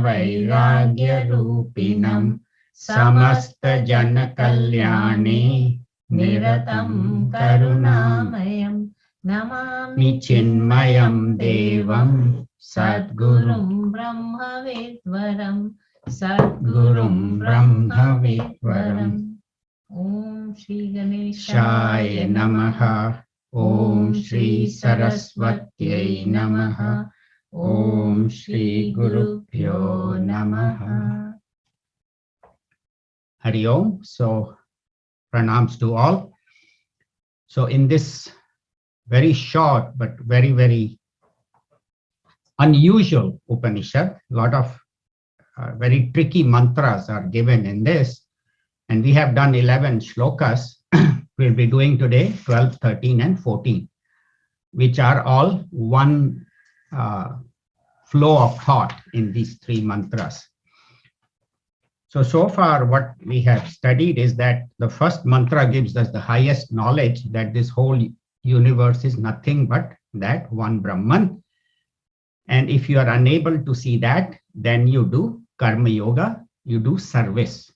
वैराग्यरूपिणं समस्तजनकल्याणे निरतं करुणामयं नमामि चिन्मयं देवं सद्गुरुं ब्रह्मविद्वरं सद्गुरुं ब्रह्मविद्वरम्। ॐ श्री गणेशाय नमः। ॐ श्री सरस्वत्यै नमः। ॐ श्री गुरुभ्यो नमः। Hari Om. So pranams to all. So in this very short but very, very unusual Upanishad, a lot of very tricky mantras are given in this. And we have done 11 shlokas. We'll be doing today 12, 13, and 14, which are all one flow of thought in these three mantras. So far what we have studied is that the first mantra gives us the highest knowledge that this whole universe is nothing but that one Brahman. And if you are unable to see that, then you do karma yoga, you do service.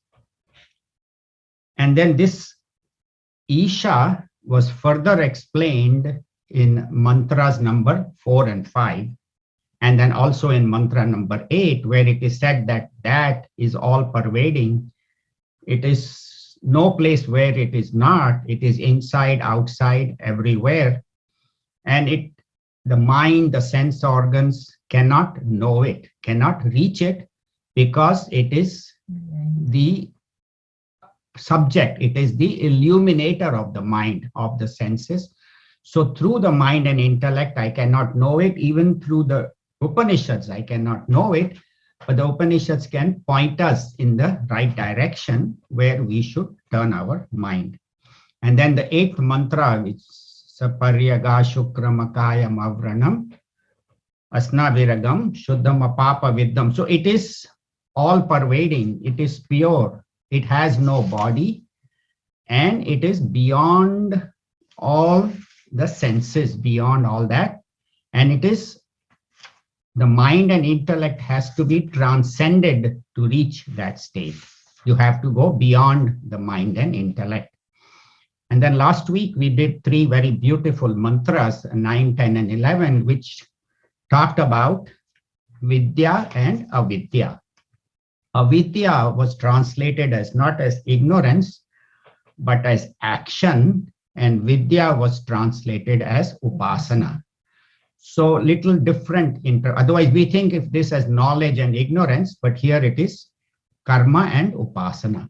And then this Isha was further explained in mantras number 4 and 5. And then also in mantra number 8, where it is said that that is all pervading. It is no place where it is not. It is inside, outside, everywhere. And the mind, the sense organs cannot know it, cannot reach it, because it is the subject. It is the illuminator of the mind, of the senses. So through the mind and intellect, I cannot know it. Even through the Upanishads, I cannot know it, but the Upanishads can point us in the right direction where we should turn our mind. And then the 8th mantra, which is Saparyaga Shukramakaya Mavranam Asnaviragam Shuddham Apapa Viddham. So it is all pervading, it is pure, it has no body, and it is beyond all the senses, beyond all that. And it is the mind and intellect has to be transcended to reach that state. You have to go beyond the mind and intellect. And then last week we did 3 very beautiful mantras, 9, 10, and 11, which talked about Vidya and Avidya. Avidya was translated as not as ignorance, but as action, and Vidya was translated as Upasana. So little different, otherwise we think if this as knowledge and ignorance, but here it is karma and upasana.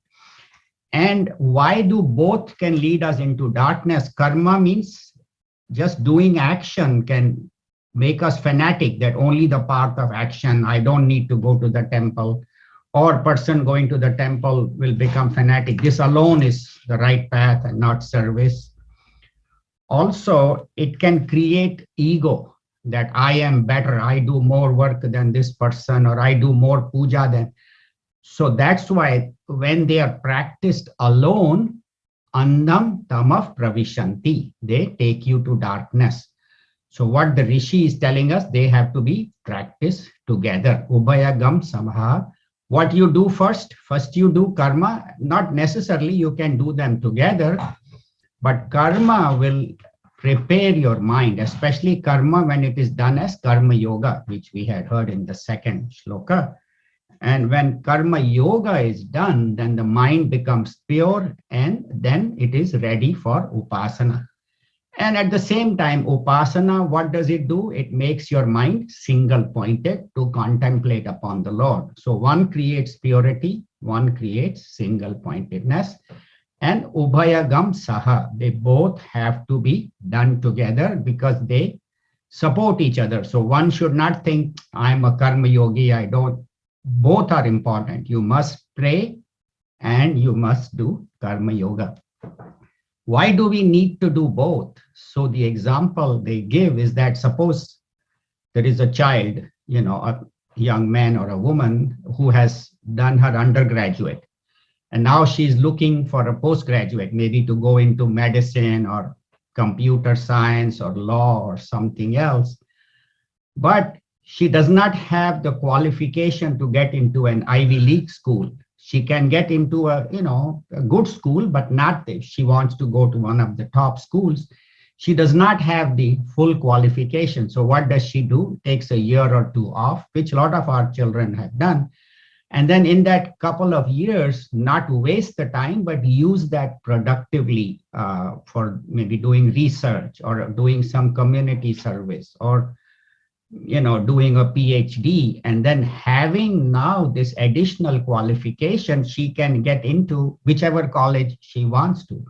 And why do both can lead us into darkness? Karma means just doing action can make us fanatic, that only the path of action, I don't need to go to the temple, or person going to the temple will become fanatic. This alone is the right path and not service. Also, it can create ego, that I am better, I do more work than this person, or I do more puja than. So that's why when they are practiced alone, annam tamah pravishanti, they take you to darkness. So what the Rishi is telling us, they have to be practiced together. Ubhayagam samaha. What you do first you do karma, not necessarily you can do them together, but karma will prepare your mind, especially karma when it is done as karma yoga, which we had heard in the 2nd shloka. And when karma yoga is done, then the mind becomes pure, and then it is ready for upasana. And at the same time, upasana, what does it do? It makes your mind single pointed to contemplate upon the Lord. So one creates purity, one creates single pointedness. And Ubhayagam Saha, they both have to be done together because they support each other. So one should not think, I'm a karma yogi, I don't. Both are important. You must pray and you must do karma yoga. Why do we need to do both? So the example they give is that suppose there is a child, a young man or a woman who has done her undergraduate. And now she's looking for a postgraduate, maybe to go into medicine or computer science or law or something else. But she does not have the qualification to get into an Ivy League school. She can get into a, a good school, but not if she wants to go to one of the top schools. She does not have the full qualification. So what does she do? Takes a year or two off, which a lot of our children have done. And then in that couple of years, not waste the time, but use that productively for maybe doing research or doing some community service or doing a PhD, and then having now this additional qualification, she can get into whichever college she wants to.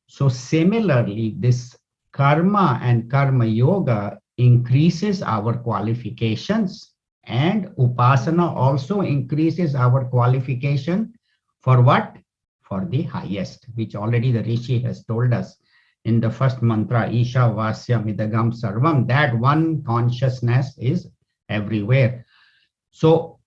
So similarly, this karma and karma yoga increases our qualifications, and upasana also increases our qualification for what? For the highest, which already the Rishi has told us in the first mantra, Isavasya Midagam Sarvam, that one consciousness is everywhere. So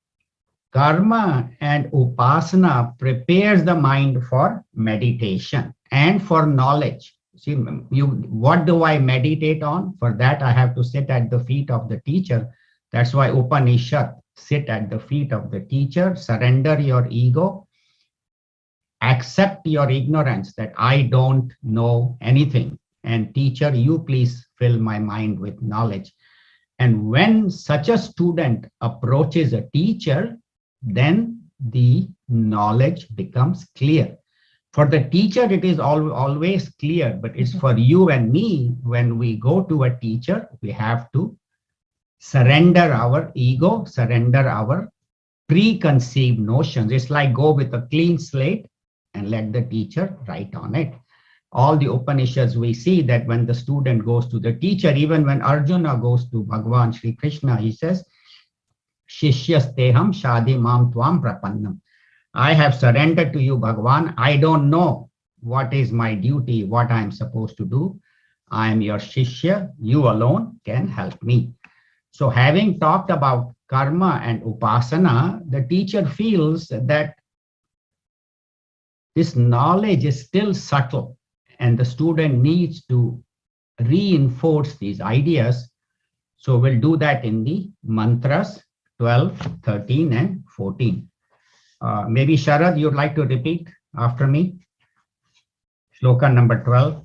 karma and upasana prepares the mind for meditation and for knowledge. See, what do I meditate on? For that, I have to sit at the feet of the teacher. That's why Upanishad, sit at the feet of the teacher, surrender your ego, accept your ignorance that I don't know anything. And teacher, you please fill my mind with knowledge. And when such a student approaches a teacher, then the knowledge becomes clear. For the teacher, it is always clear, but it's for you and me. When we go to a teacher, we have to surrender our ego, surrender our preconceived notions. It's like go with a clean slate and let the teacher write on it. All the Upanishads, we see that when the student goes to the teacher, even when Arjuna goes to Bhagavan Sri Krishna, he says, Shishyasteham shadi mam tvam prapannam. I have surrendered to you, Bhagavan. I don't know what is my duty, what I am supposed to do. I am your Shishya. You alone can help me. So having talked about karma and upasana, the teacher feels that this knowledge is still subtle and the student needs to reinforce these ideas. So we'll do that in the mantras 12, 13, and 14. Maybe Sharad, you'd like to repeat after me? Shloka number 12.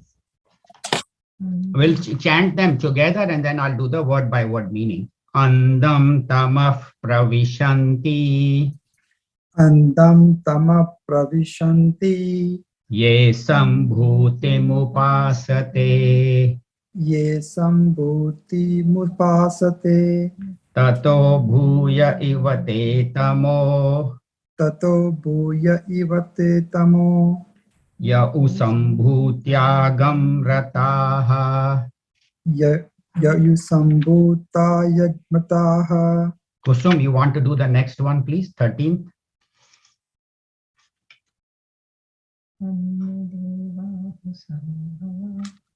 We'll chant them together and then I'll do the word by word meaning. Andam tamah pravishanti. Andam tama pravishanti. Ye sambhutim upasate. Ye sambhuti mupasate. Tato bhuya ivate tamo. Tato bhuya ivate tamo. Ya usambhutyagam rataha. Ya yusambhuta yagmataha. Kusum, you want to do the next one, please? 13th.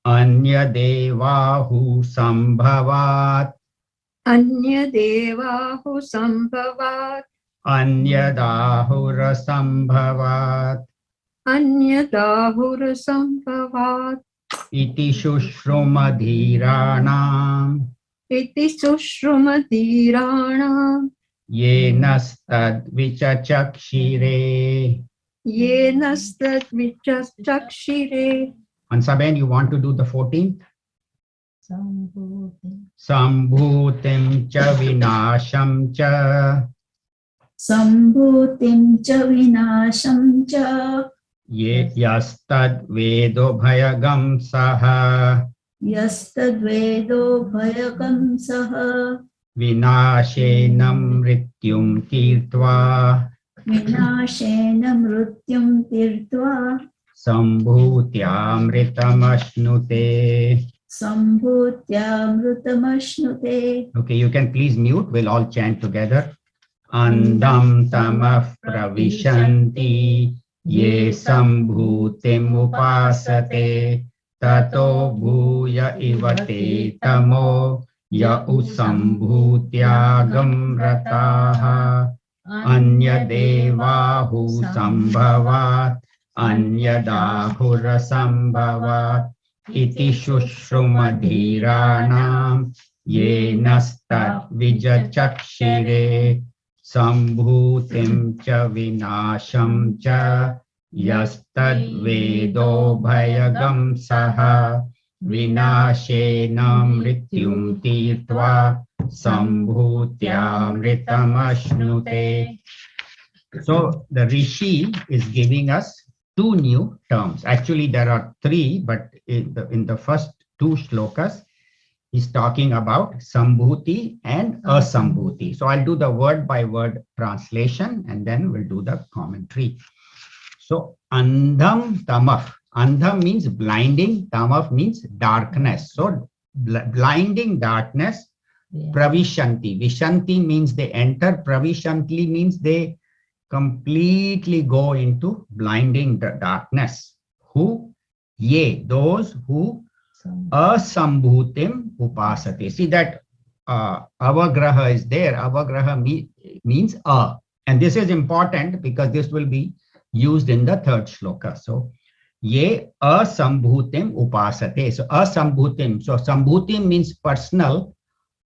Anya devahu sambhavat. Anya devahu sambhavat. Anya dahura sambhavat. Anya dahura sambhavat. Iti shushrumadhiranam. Iti sushrumadhiranam. Yenastad vichachakshire. Yenastad vichachakshire. Ansaben, you want to do the 14th? Sambhutim cha vinasham cha. Sambhutim cha vinasham cha. Yastad vedo bhayagam saha. Yastad vedo bhayagam saha. Vinashenam mrityum tirtva. Vinashena mrutyam tirtva. Sambhutyamritam Sambhutyamrutam. Okay, you can please mute. We'll all chant together. Andam tamah pravishanti. Ye sambhutim upasate. Tato bhuya ivate tamo. Ya usambhutyagam rataha. Anya devahu sambhavat. Anya dahura sambhavat. Iti shushrumadhiranam. yenastat vijachakshire sambhutim cha vinasham cha yastad vedo bhayagam saha vinashena mrityum tirtva sambhutyamritam ashnute. So the Rishi is giving us two new terms. Actually, there are three, but in the first two shlokas, he's talking about Sambhuti and Asambhuti. So I'll do the word by word translation and then we'll do the commentary. So Andham Tamaf. Andham means blinding, Tamaf means darkness. So blinding darkness, Pravishanti. Vishanti means they enter, Pravishanti means they completely go into blinding darkness. Who? Ye, those who asambhutim upasate. See that avagraha is there. Avagraha means a. And this is important because this will be used in the third shloka. So, ye asambhutim upasate. So, asambhutim. So, sambhutim means personal.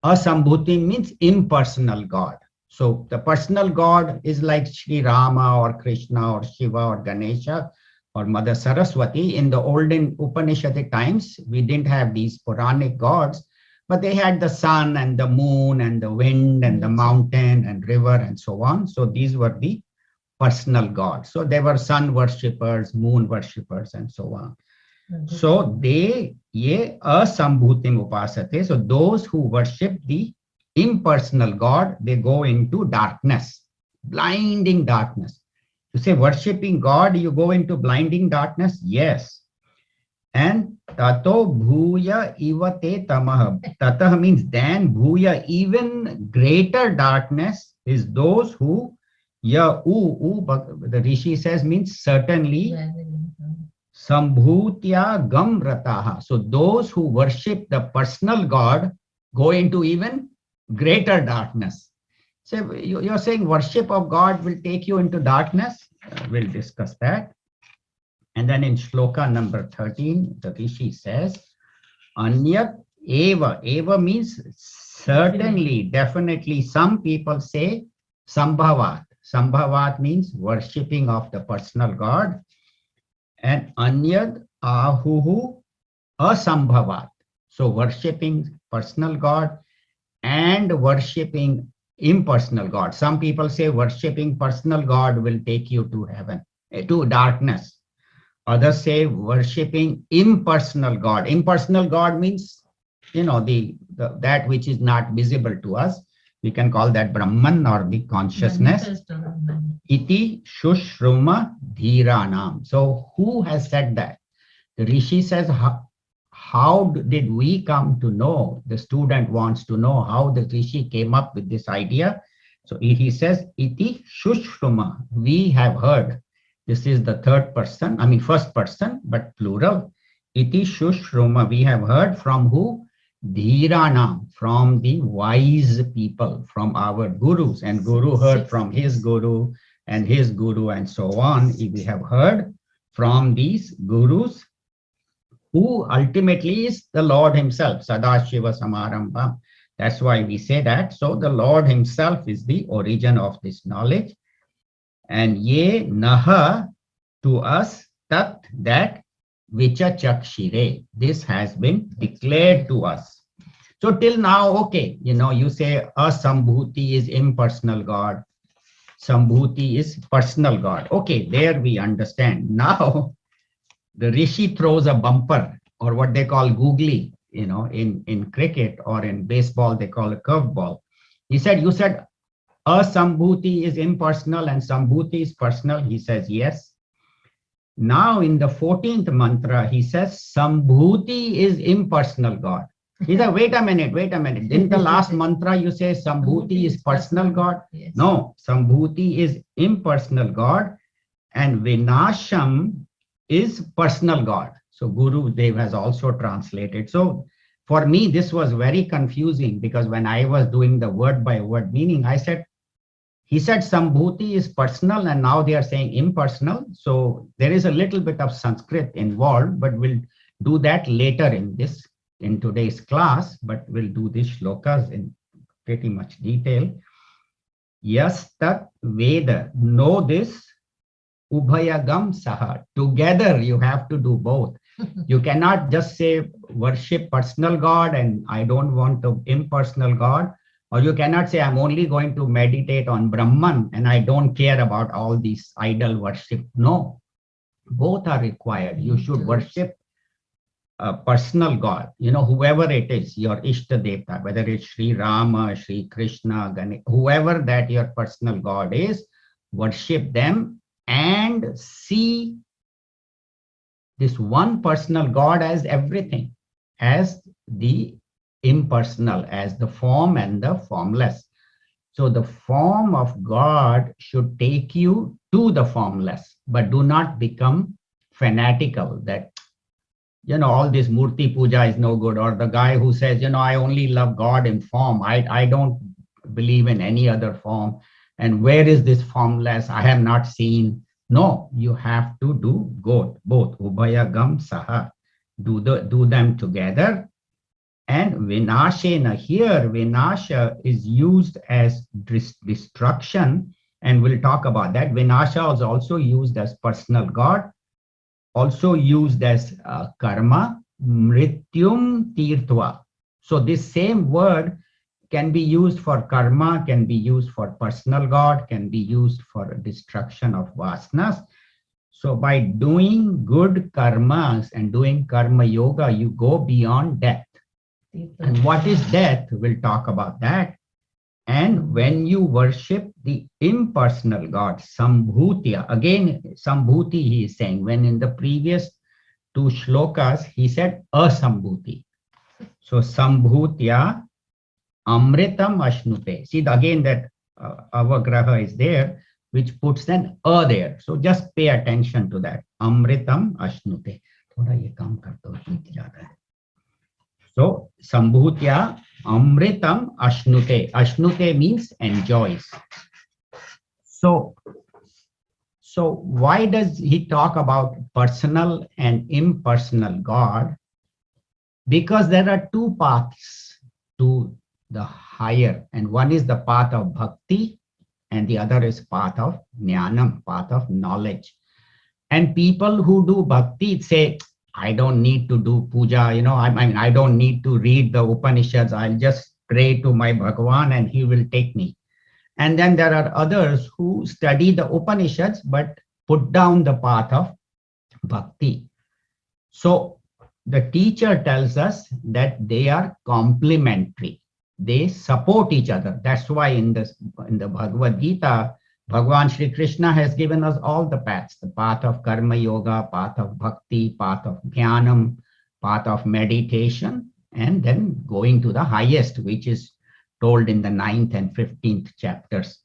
Asambhutim means impersonal God. So the personal God is like Sri Rama or Krishna or Shiva or Ganesha or Mother Saraswati. In the olden Upanishadic times, we didn't have these Puranic gods, but they had the sun and the moon and the wind and the mountain and river and so on. So these were the personal gods. So they were sun worshippers, moon worshippers, and so on. So they ye asambhutim upasate. So those who worship the impersonal God, they go into darkness, blinding darkness. You say worshipping God, you go into blinding darkness? Yes. And tato bhuya ivate tamaha. Tatah means then, bhuya, even greater darkness is those who, the Rishi says means certainly, sambhutya gam rataha. So those who worship the personal God go into even greater darkness. So you're saying worship of God will take you into darkness? We'll discuss that. And then in shloka number 13, the Rishi says, Anyat eva. Eva means certainly, definitely. Some people say sambhavat. Sambhavat means worshipping of the personal God. And Anyad ahuhu asambhavat. So worshipping personal God and worshipping impersonal God. Some people say worshipping personal God will take you to heaven, to darkness. Others say worshipping impersonal God. Impersonal God means, that which is not visible to us. We can call that Brahman or the consciousness. Iti shushruma dhiranam. So who has said that? The Rishi says, how did we come to know? The student wants to know how the Rishi came up with this idea. So he says, iti shushruma. We have heard. This is the first person, but plural. Iti shushruma. We have heard from who? Dhiranam, from the wise people, from our gurus. And guru heard from his guru and his guru and so on. We have heard from these gurus, who ultimately is the Lord himself, Sadashiva Samarambham. That's why we say that. So the Lord himself is the origin of this knowledge. And ye naha, to us, tat, that, vicha chakshire. This has been declared to us. So till now, okay, you say asambhuti is impersonal God. Sambhuti is personal God. Okay, there we understand. Now, the Rishi throws a bumper, or what they call googly, in cricket, or in baseball, they call a curveball. You said asambhuti is impersonal and sambhuti is personal. He says, yes. Now in the 14th mantra, he says, sambhuti is impersonal God. He said, wait a minute. In the last mantra, you say sambhuti is personal God. Yes. No, sambhuti is impersonal God, and vinasham is personal God. So Guru Dev has also translated. So for me, this was very confusing, because when I was doing the word by word meaning, he said Sambhuti is personal, and now they are saying impersonal. So there is a little bit of Sanskrit involved, but we'll do that later in this in today's class, but we'll do these shlokas in pretty much detail. Yas tat Veda, know this, Ubhayagam Saha. Together you have to do both. You cannot just say worship personal God and I don't want the impersonal God. Or you cannot say I'm only going to meditate on Brahman and I don't care about all these idol worship. No, both are required. You should worship a personal God, whoever it is, your Ishta Devta, whether it's Sri Rama, Sri Krishna, Ganesh, whoever that your personal God is, worship them and see this one personal God as everything, as the impersonal, as the form and the formless. So the form of God should take you to the formless, but do not become fanatical that, all this Murti Puja is no good, or the guy who says, I only love God in form. I don't believe in any other form. And where is this formless? I have not seen. No, you have to do both. Ubhayagam Saha. Do them together. And Vinashena, here Vinasha is used as destruction, and we'll talk about that. Vinasha is also used as personal God, also used as karma, mrityum tirtva. So this same word can be used for karma, can be used for personal God, can be used for destruction of vasanas. So by doing good karmas and doing karma yoga, you go beyond death. And what is death? We'll talk about that. And when you worship the impersonal God, Sambhutya, again, Sambhuti he is saying, when in the previous two shlokas, he said Asambhuti. So Sambhutya, Amritam Ashnute. See, again, that avagraha is there, which puts an A there. So just pay attention to that. Amritam Ashnute. Thoda ye kaam kar do, jeet jata hai. So, Sambhutya Amritam Ashnute. Ashnute means enjoys. So why does he talk about personal and impersonal God? Because there are two paths to the higher, and one is the path of bhakti, and the other is path of jnanam, path of knowledge. And people who do bhakti say, I don't need to do puja, I don't need to read the Upanishads. I'll just pray to my Bhagavan and he will take me. And then there are others who study the Upanishads but put down the path of bhakti. So the teacher tells us that they are complementary. They support each other. That's why in the Bhagavad Gita, Bhagavan Shri Krishna has given us all the paths, the path of karma yoga, path of bhakti, path of jnanam, path of meditation, and then going to the highest, which is told in the 9th and 15th chapters.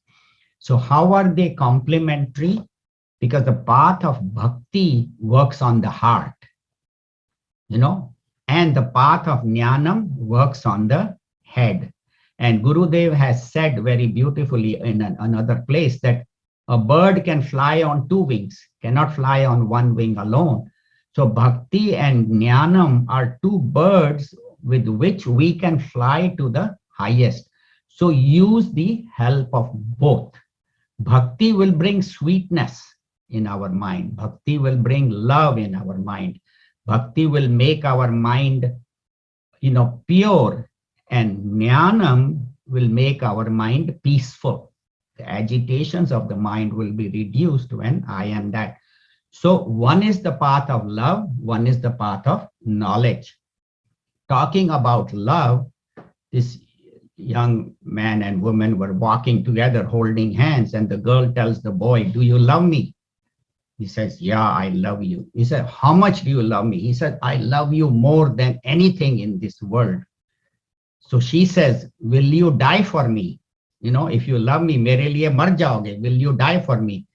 So how are they complementary? Because the path of bhakti works on the heart, and the path of jnanam works on the head. And Gurudev has said very beautifully in another place that a bird can fly on two wings, cannot fly on one wing alone. So bhakti and jnanam are two birds with which we can fly to the highest. So use the help of both. Bhakti will bring sweetness in our mind. Bhakti will bring love in our mind. Bhakti will make our mind, pure. And jnanam will make our mind peaceful. The agitations of the mind will be reduced when I am that. So one is the path of love, one is the path of knowledge. Talking about love, this young man and woman were walking together holding hands, and the girl tells the boy, do you love me? He says, yeah, I love you. He said, how much do you love me? He said, I love you more than anything in this world. So she says, will you die for me? If you love me, mere liye mar jaoge, will you die for me?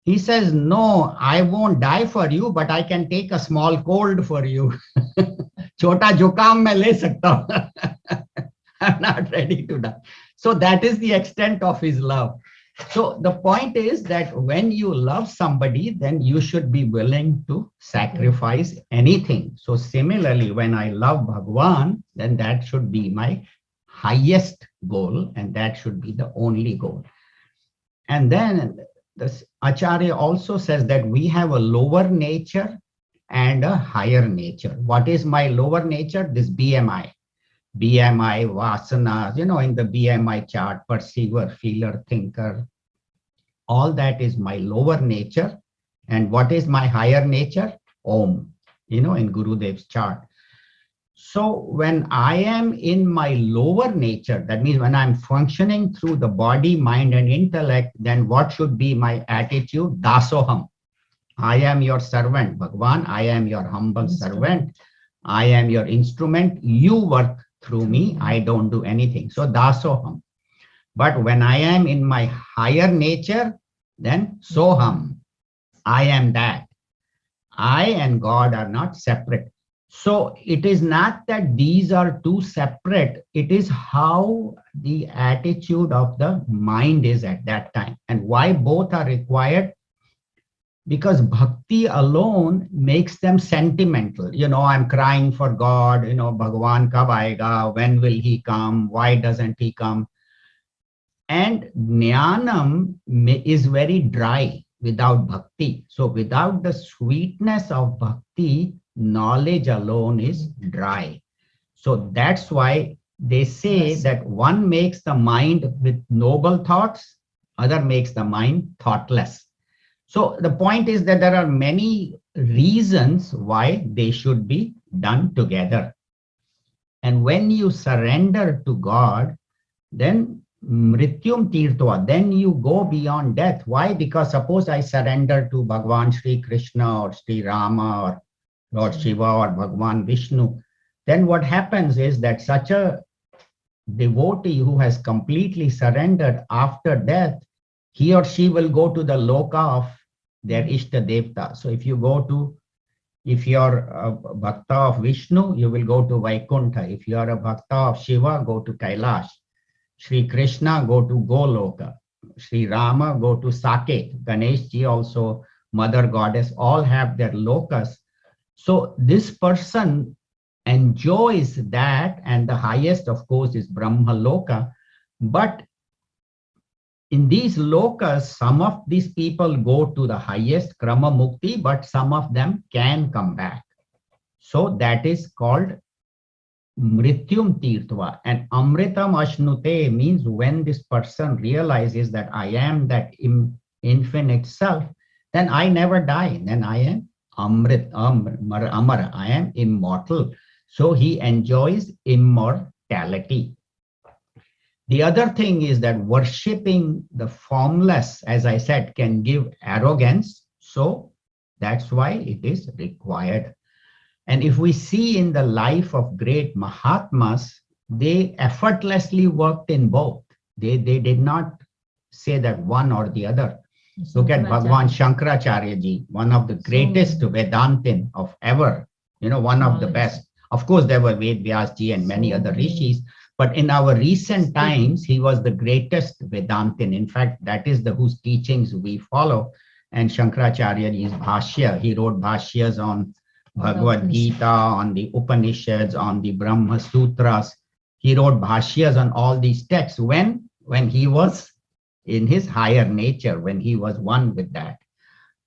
He says, no, I won't die for you, but I can take a small cold for you. Chota jukam main le sakta hu. I'm not ready to die. So that is the extent of his love. So the point is that when you love somebody, then you should be willing to sacrifice anything. So similarly, when I love Bhagwan, then that should be my highest goal, and that should be the only goal. And then this Acharya also says that we have a lower nature and a higher nature. What is my lower nature? This BMI. BMI, vasanas, in the BMI chart, perceiver, feeler, thinker, all that is my lower nature. And what is my higher nature? Om, in Gurudev's chart. So when I am in my lower nature, that means when I'm functioning through the body, mind, and intellect, then what should be my attitude? Dasoham. I am your servant, Bhagwan. I am your humble servant. I am your instrument. You work through me. I don't do anything. So dasoham. But when I am in my higher nature, then soham. I am that. I and God are not separate. So it is not that these are two separate. It is how the attitude of the mind is at that time. And why both are required? Because bhakti alone makes them sentimental. I'm crying for God, Bhagwan kab aayega, when will he come? Why doesn't he come? And jnanam is very dry without bhakti. So without the sweetness of bhakti, knowledge alone is dry. So that's why they say that one makes the mind with noble thoughts, other makes the mind thoughtless. So the point is that there are many reasons why they should be done together. And when you surrender to God, then mrityum tirtva, then you go beyond death. Why? Because suppose I surrender to Bhagwan Sri Krishna or Sri Rama or Lord Shiva or Bhagwan Vishnu, then what happens is that such a devotee who has completely surrendered after death, he or she will go to the loka of their Ishta Devta. So if you're a bhakta of Vishnu, you will go to Vaikuntha. If you are a bhakta of Shiva, go to Kailash. Sri Krishna, go to Goloka. Sri Rama, go to Saket. Ganesh ji also, Mother Goddess, all have their lokas. So this person enjoys that, and the highest, of course, is Brahma Loka. But in these lokas, some of these people go to the highest Krama Mukti, but some of them can come back. So that is called Mrityum Tirtva. And Amritam Ashnute means when this person realizes that I am that infinite self, then I never die. Then I am Amrit, Amara. I am immortal. So he enjoys immortality. The other thing is that worshipping the formless, as I said, can give arrogance. So that's why it is required. And if we see in the life of great Mahatmas, they effortlessly worked in both. They did not say that one or the other. Look at Bhagwan Shankaracharya ji, one of the greatest Vedantin of ever, one of the best. Of course, there were Ved Vyas ji and many other rishis, but in our recent times, he was the greatest Vedantin. In fact, that is whose teachings we follow. And Shankaracharya is Bhashya. He wrote Bhashyas on Bhagavad Gita, on the Upanishads, on the Brahma Sutras. He wrote Bhashyas on all these texts when he was in his higher nature, when he was one with that.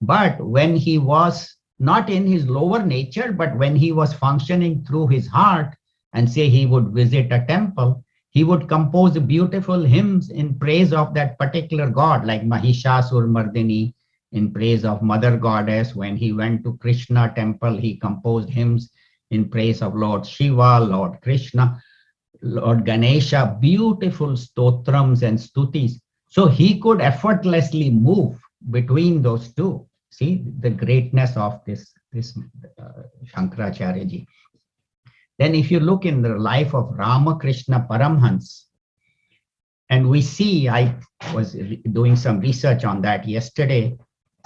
But when he was not in his lower nature, but when he was functioning through his heart, and say he would visit a temple, he would compose beautiful hymns in praise of that particular god, like Mahishasur Mardini, in praise of Mother Goddess. When he went to Krishna temple, he composed hymns in praise of Lord Shiva, Lord Krishna, Lord Ganesha, beautiful stotrams and stutis. So he could effortlessly move between those two. See the greatness of this Shankaracharya ji. Then if you look in the life of Ramakrishna Paramhans, and we see, I was doing some research on that yesterday.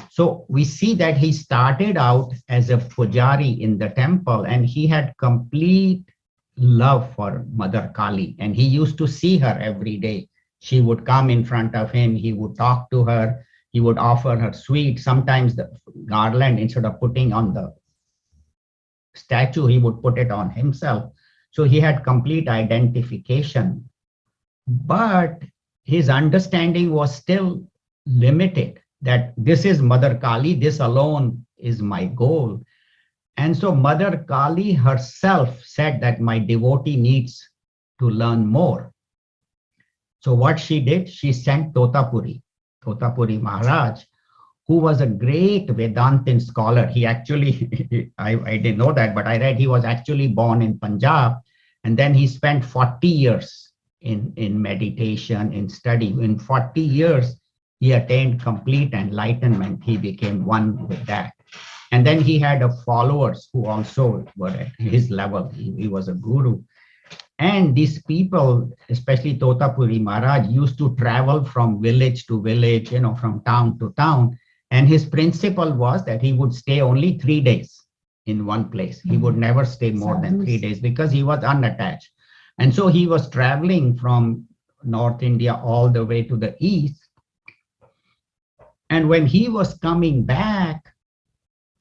So we see that he started out as a pujari in the temple, and he had complete love for Mother Kali, and he used to see her every day. She would come in front of him, he would talk to her, he would offer her sweets. Sometimes the garland, instead of putting on the statue, he would put it on himself. So he had complete identification. But his understanding was still limited, that this is Mother Kali, this alone is my goal. And so Mother Kali herself said that my devotee needs to learn more. So what she did, she sent Totapuri Maharaj, who was a great Vedantin scholar. He actually, I didn't know that, but I read he was actually born in Punjab. And then he spent 40 years in meditation, in study. In 40 years, he attained complete enlightenment. He became one with that. And then he had followers who also were at his level. He was a guru. And these people, especially Totapuri Maharaj, used to travel from village to village, from town to town. And his principle was that he would stay only 3 days in one place. He would never stay more than 3 days because he was unattached. And so he was traveling from North India all the way to the east. And when he was coming back,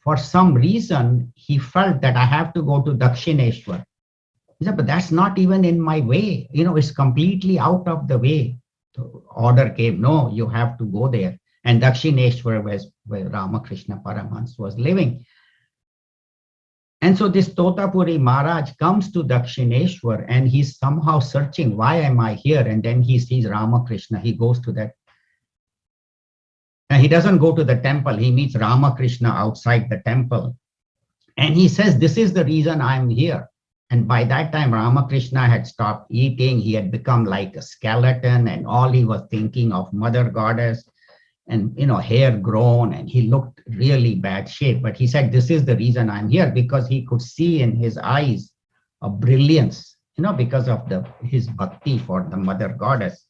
for some reason, he felt that I have to go to Dakshineshwar. He said, but that's not even in my way. It's completely out of the way. So order came, no, you have to go there. And Dakshineshwar was where Ramakrishna Paramhans was living. And so this Totapuri Maharaj comes to Dakshineshwar and he's somehow searching, why am I here? And then he sees Ramakrishna. He goes to that. And he doesn't go to the temple. He meets Ramakrishna outside the temple. And he says, this is the reason I'm here. And by that time, Ramakrishna had stopped eating. He had become like a skeleton, and all he was thinking of Mother Goddess, and hair grown, and he looked really bad shape. But he said, this is the reason I'm here, because he could see in his eyes a brilliance, because of his bhakti for the Mother Goddess.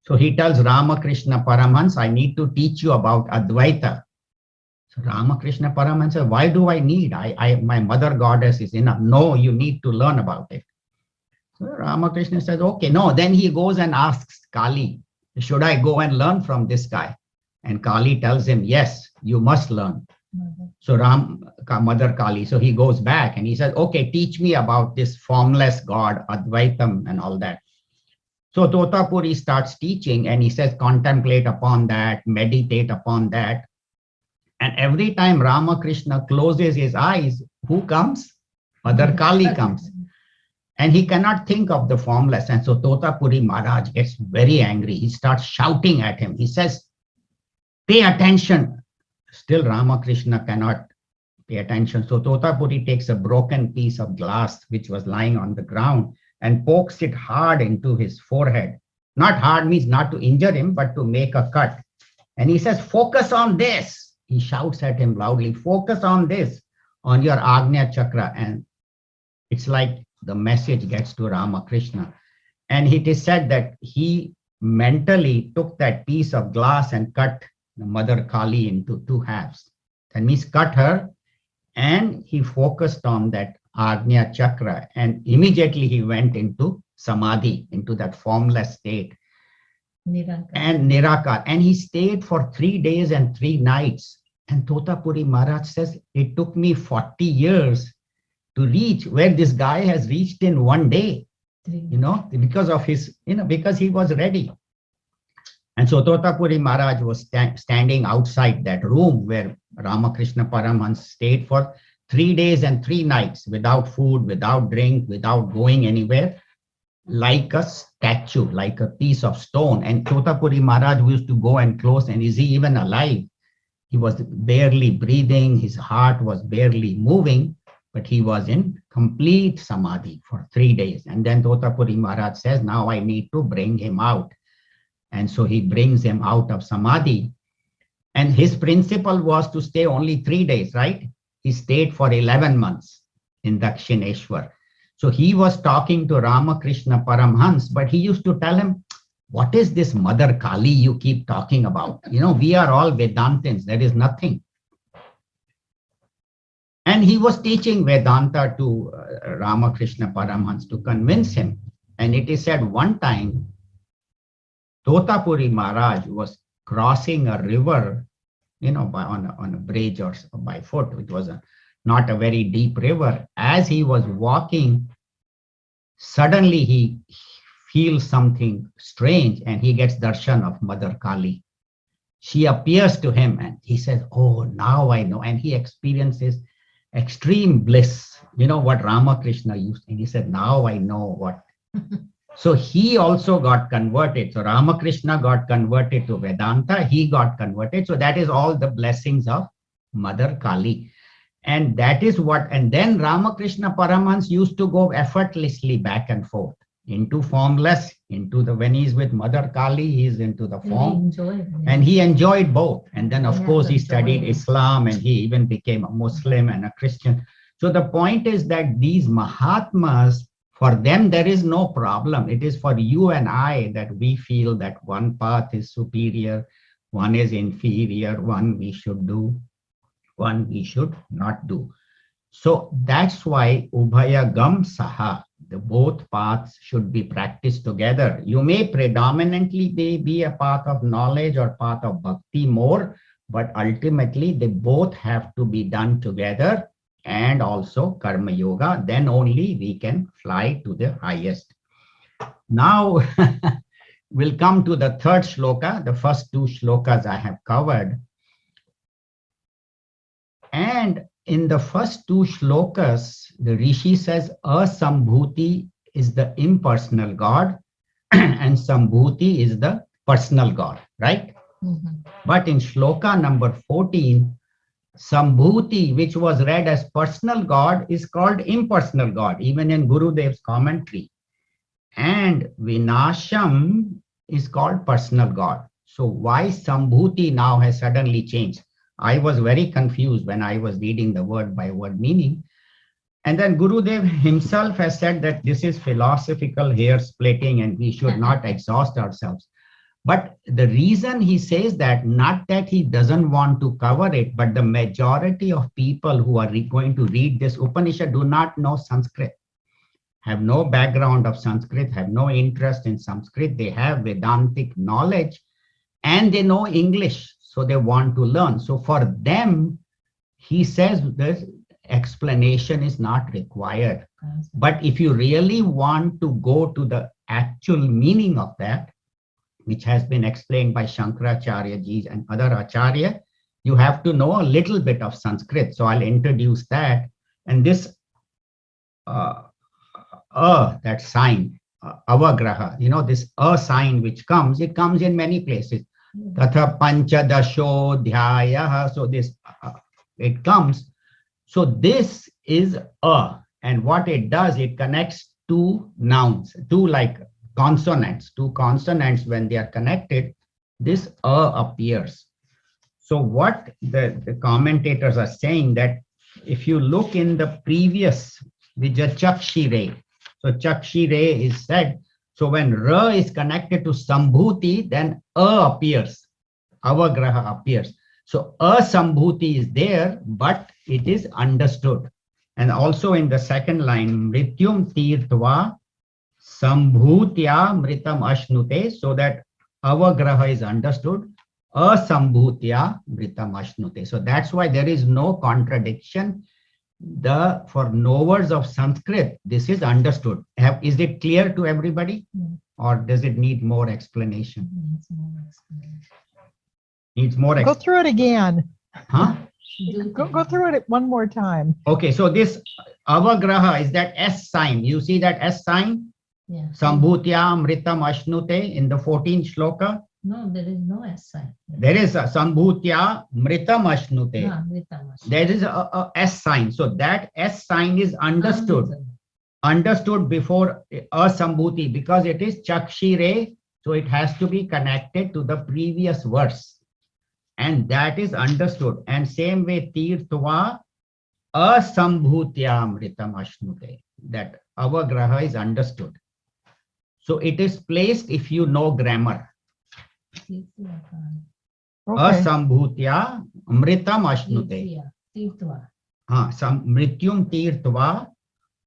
So he tells Ramakrishna Paramhans, I need to teach you about Advaita. So Ramakrishna Paramhans said, why do I need? My Mother Goddess is enough. No, you need to learn about it. So Ramakrishna says, okay, no. Then he goes and asks Kali, should I go and learn from this guy? And Kali tells him, yes, you must learn. So Mother Kali, so he goes back and he says, okay, teach me about this formless God, Advaitam and all that. So Totapuri starts teaching and he says, contemplate upon that, meditate upon that. And every time Ramakrishna closes his eyes, who comes? Mother Kali comes. And he cannot think of the formless. And so Totapuri Maharaj gets very angry. He starts shouting at him. He says, pay attention. Still Ramakrishna cannot pay attention. So Totapuri takes a broken piece of glass, which was lying on the ground, and pokes it hard into his forehead. Not hard means not to injure him, but to make a cut. And he says, focus on this. He shouts at him loudly, focus on this, on your Agnya Chakra. And it's like the message gets to Ramakrishna. And it is said that he mentally took that piece of glass and cut Mother Kali into 2 halves. That means cut her, and he focused on that Agnya Chakra, and immediately he went into Samadhi, into that formless state. And Nirakar. And he stayed for 3 days and 3 nights. And Totapuri Maharaj says, it took me 40 years to reach where this guy has reached in 1 day, because of his, because he was ready. And so Totapuri Maharaj was standing outside that room where Ramakrishna Paramhans stayed for 3 days and 3 nights without food, without drink, without going anywhere, like a statue, like a piece of stone. And Totapuri Maharaj used to go and close, and is he even alive? He was barely breathing, his heart was barely moving, but he was in complete samadhi for 3 days. And then Totapuri Maharaj says, now I need to bring him out. And so he brings him out of samadhi. And his principle was to stay only 3 days, right? He stayed for 11 months in Dakshineshwar. So he was talking to Ramakrishna Paramhans, but he used to tell him, what is this Mother Kali you keep talking about? We are all Vedantins. There is nothing. And he was teaching Vedanta to Ramakrishna Paramhans to convince him. And it is said one time, Totapuri Maharaj was crossing a river, on a bridge or by foot. It was not a very deep river. As he was walking, suddenly he feels something strange and he gets darshan of Mother Kali. She appears to him and he says, "Oh, now I know." And he experiences extreme bliss. You know what Ramakrishna used? And he said, "Now I know what." So he also got converted. So Ramakrishna got converted to Vedanta. He got converted. So that is all the blessings of Mother Kali. And that is what, and then Ramakrishna Paramahans used to go effortlessly back and forth into formless, when he's with Mother Kali, he's into the form. And he enjoyed both. And then, of course, he studied Islam and he even became a Muslim and a Christian. So the point is that these Mahatmas, for them, there is no problem. It is for you and I that we feel that one path is superior, one is inferior, one we should do, one we should not do. So that's why Ubhaya Gam Saha, the both paths should be practiced together. You may predominantly be a path of knowledge or path of bhakti more, but ultimately they both have to be done together, and also Karma Yoga. Then only we can fly to the highest. Now we'll come to the third shloka. The first two shlokas I have covered. And in the first two shlokas, the Rishi says, Asambhuti is the impersonal God and Sambhuti is the personal God, right? But in shloka number 14, Sambhuti, which was read as personal God, is called impersonal God, even in Gurudev's commentary. And Vinasham is called personal God. So why Sambhuti now has suddenly changed? I was very confused when I was reading the word by word meaning. And then Gurudev himself has said that this is philosophical hair splitting and we should not exhaust ourselves. But the reason he says that, not that he doesn't want to cover it, but the majority of people who are going to read this Upanishad do not know Sanskrit, have no background of Sanskrit, have no interest in Sanskrit. They have Vedantic knowledge and they know English. So they want to learn. So for them, he says this explanation is not required. But if you really want to go to the actual meaning of that, which has been explained by Shankaracharya ji and other Acharya, you have to know a little bit of Sanskrit. So I'll introduce that. And this that sign, avagraha, this sign which comes, it comes in many places. Tatha panchadasho dhyaya. So this, it comes. So this is and what it does, it connects two nouns, two like consonants, two consonants. When they are connected, this appears. So what the commentators are saying, that if you look in the previous Vijachakshire, so Chakshire is said, so when Ra is connected to Sambhuti, then appears, Avagraha appears. So Sambhuti is there, but it is understood. And also in the second line, Mrityum Tirtva Sambhutya Mritam Ashnute, so that Avagraha is understood, Asambhutya Mritam Ashnute. So that's why there is no contradiction. For knowers of Sanskrit, this is understood. Is it clear to everybody? Or does it need more explanation? Needs more Go through it again. Huh? Go through it one more time. Okay, so this Avagraha is that S sign. You see that S sign? Yeah. Sambhutya Mritam Ashnute in the 14th shloka. No, there is no S sign. There is a Sambhutya Mritam Ashnute. Yeah, Mritam Ashnute. There is a S sign. So that S sign is understood. Understood before Asambhuti, because it is Chakshire. So it has to be connected to the previous verse. And that is understood. And same way Tirtva Asambhutya Mritam Ashnute. That Avagraha is understood. So it is placed if you know grammar. Okay. Asambhutya Mritam Ashnute. Tirtva. Mrityum Tirtva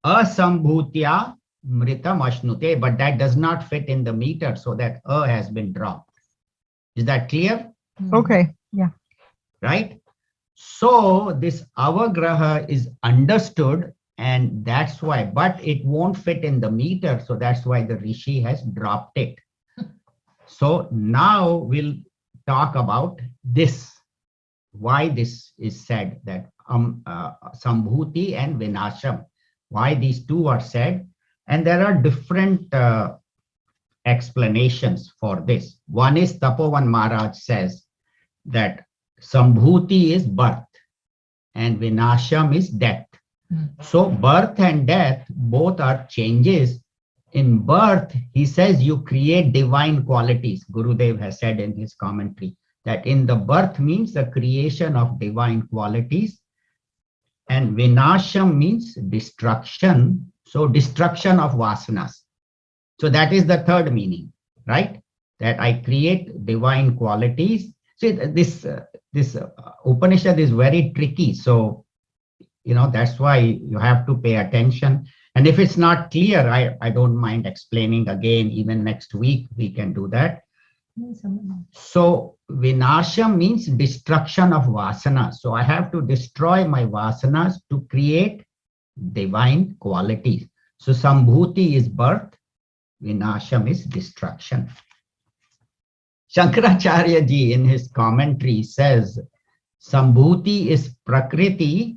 Asambhutya mritam ashnute, but that does not fit in the meter, so that a has been dropped. Is that clear? Okay. Yeah. Right? So this avagraha is understood, and that's why, but it won't fit in the meter, so that's why the rishi has dropped it. So now we'll talk about this, why this is said, that Sambhuti and Vinasham, why these two are said. And there are different explanations for this. One is Tapovan Maharaj says that Sambhuti is birth and Vinasham is death. So birth and death both are changes. In birth, he says you create divine qualities. Gurudev has said in his commentary that in the birth means the creation of divine qualities, and Vinasham means destruction. So destruction of vasanas. So that is the third meaning, right? That I create divine qualities. See, this Upanishad is very tricky. So, that's why you have to pay attention. And if it's not clear, I don't mind explaining again. Even next week, we can do that. So Vinasham means destruction of vasanas. So I have to destroy my vasanas to create divine qualities. So Sambhuti is birth, Vinasham is destruction. Shankaracharya ji in his commentary says Sambhuti is Prakriti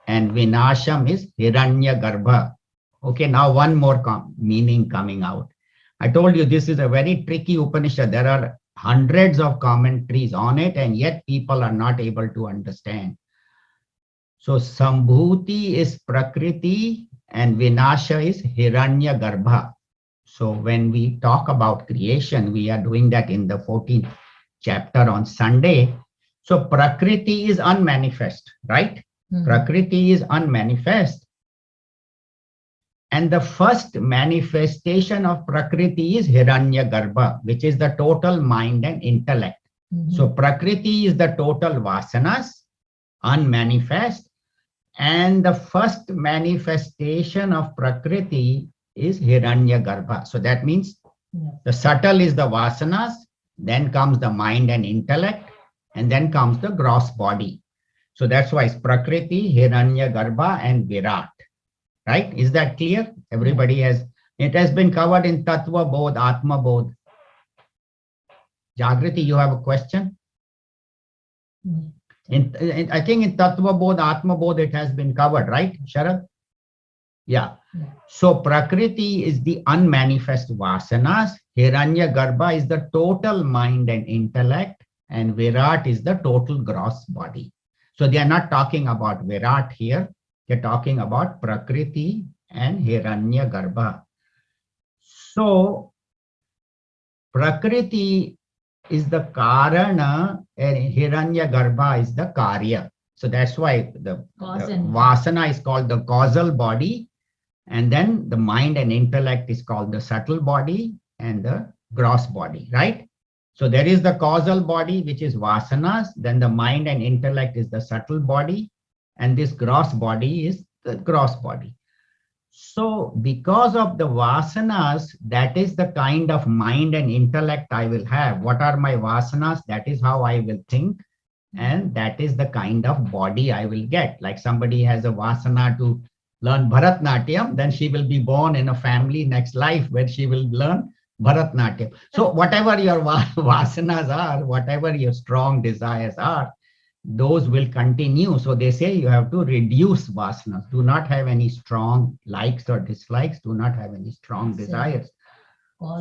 and Vinasham is Hiranya Garbha. Okay, now one more meaning coming out. I told you this is a very tricky Upanishad. There are hundreds of commentaries on it, and yet people are not able to understand. So Sambhuti is Prakriti and Vinasha is Hiranya Garbha. So when we talk about creation, we are doing that in the 14th chapter on Sunday. So Prakriti is unmanifest, right? Prakriti is unmanifest. And the first manifestation of Prakriti is Hiranya Garbha, which is the total mind and intellect. So Prakriti is the total vasanas, unmanifest. And the first manifestation of Prakriti is Hiranya Garbha. So that means the subtle is the vasanas, then comes the mind and intellect, and then comes the gross body. So that's why it's Prakriti, Hiranya Garbha, and Virat. Right? Is that clear? Everybody it has been covered in Tattva Bodh, Atma Bodh. Jagriti, you have a question? I think in Tattva Bodh, Atma Bodh, it has been covered, right, Sharad? Yeah. So Prakriti is the unmanifest vasanas. Hiranya Garbha is the total mind and intellect. And Virat is the total gross body. So they are not talking about Virat here. They're talking about Prakriti and Hiranya Garbha. So Prakriti is the Karana and Hiranya Garbha is the Karya. So that's why the Vasana is called the causal body. And then the mind and intellect is called the subtle body and the gross body, right? So there is the causal body, which is Vasanas. Then the mind and intellect is the subtle body. And this gross body is the gross body. So because of the vasanas, that is the kind of mind and intellect I will have. What are my vasanas? That is how I will think. And that is the kind of body I will get. Like somebody has a vasana to learn Bharatnatyam, then she will be born in a family next life where she will learn Bharatnatyam. So whatever your vasanas are, whatever your strong desires are, those will continue. So they say you have to reduce vasanas. Do not have any strong likes or dislikes. Do not have any strong desires.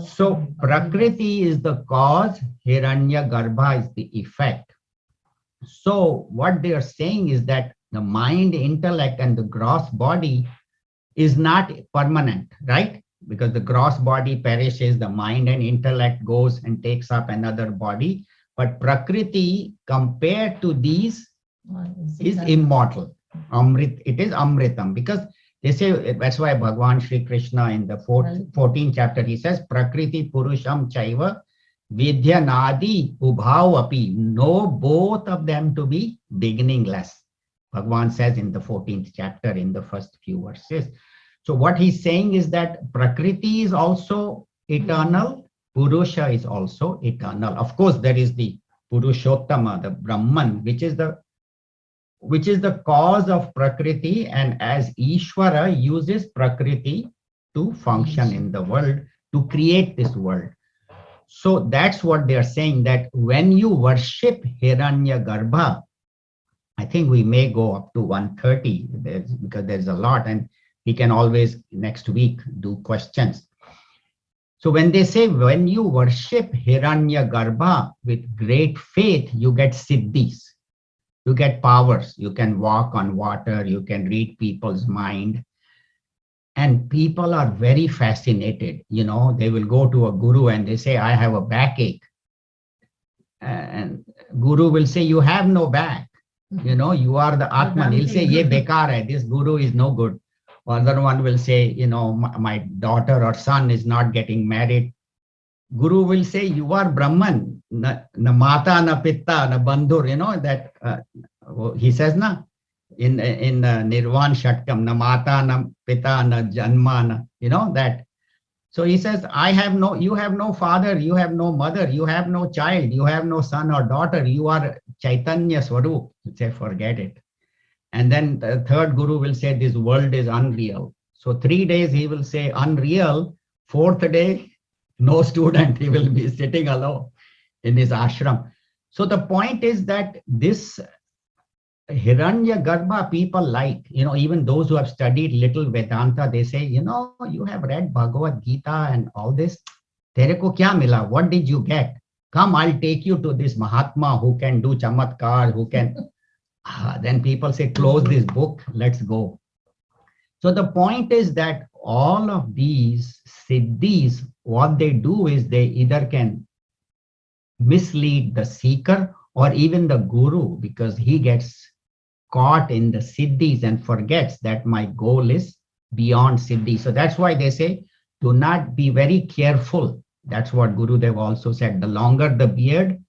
So Prakriti is the cause. Hiranya Garbha is the effect. So what they are saying is that the mind, intellect, and the gross body is not permanent, right? Because the gross body perishes, the mind and intellect goes and takes up another body. But Prakriti, compared to these, is immortal. It is Amritam. Because they say, that's why Bhagavan Shri Krishna in the 14th chapter, he says, Prakriti Purusham Chaiva Vidya Nadi Ubhav Api. Know both of them to be beginningless. Bhagavan says in the 14th chapter in the first few verses. So what he's saying is that Prakriti is also eternal, Purusha is also eternal. Of course, there is the Purushottama, the Brahman, which is the cause of Prakriti, and as Ishvara uses Prakriti to function in the world, to create this world. So that's what they are saying, that when you worship Hiranyagarbha, I think we may go up to 130 because there's a lot, and we can always next week do questions. So when they say when you worship Hiranyagarbha with great faith, you get siddhis, you get powers, you can walk on water, you can read people's mind. And people are very fascinated. They will go to a guru and they say, I have a backache. And guru will say, you have no back. You are the Atman. He'll say, ye bekar hai, this guru is no good. Other one will say, my daughter or son is not getting married. Guru will say, you are Brahman, na mata, na pitta, na bandhur, that he says, na, in Nirvan Shatkam, na mata, na pita, na janma, that. So he says, you have no father, you have no mother, you have no child, you have no son or daughter, you are Chaitanya Swarup. Say, forget it. And then the third guru will say, this world is unreal. So 3 days he will say unreal. 4th day, no student, he will be sitting alone in his ashram. So the point is that this Hiranyagarbha people like, even those who have studied little Vedanta, they say, you have read Bhagavad Gita and all this. Tere ko kya mila? What did you get? Come, I'll take you to this Mahatma who can do chamatkar, who can. Then people say, close this book, let's go. So the point is that all of these siddhis, what they do is they either can mislead the seeker or even the guru, because he gets caught in the siddhis and forgets that my goal is beyond siddhi. So that's why they say, do not be very careful. That's what Gurudev also said. The longer the beard,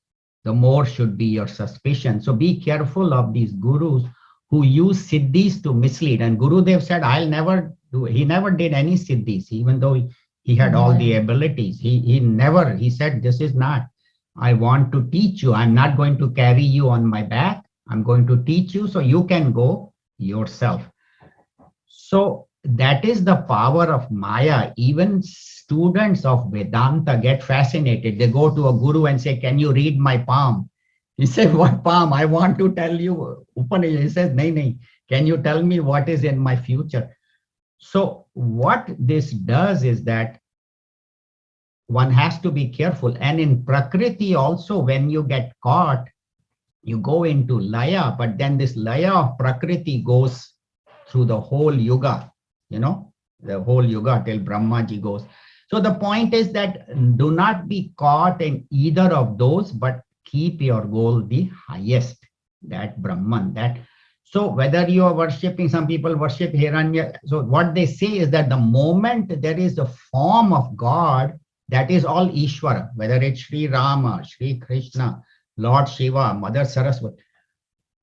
the more should be your suspicion. So be careful of these gurus who use siddhis to mislead. And Gurudev said, he never did any siddhis, even though he had all the abilities. He said, this is not, I want to teach you. I'm not going to carry you on my back. I'm going to teach you so you can go yourself. So that is the power of Maya. Even students of Vedanta get fascinated. They go to a guru and say, can you read my palm? He said, what palm? I want to tell you Upanishad. He says, nahi. Can you tell me what is in my future? So what this does is that one has to be careful. And in Prakriti also, when you get caught, you go into Laya, but then this Laya of Prakriti goes through the whole Yuga, the whole Yuga till Brahmaji goes. So the point is that do not be caught in either of those, but keep your goal the highest, that Brahman, that. So whether you are worshipping, some people worship Hiranya. So what they say is that the moment there is a form of God, that is all Ishvara, whether it's Sri Rama, Sri Krishna, Lord Shiva, Mother Saraswati,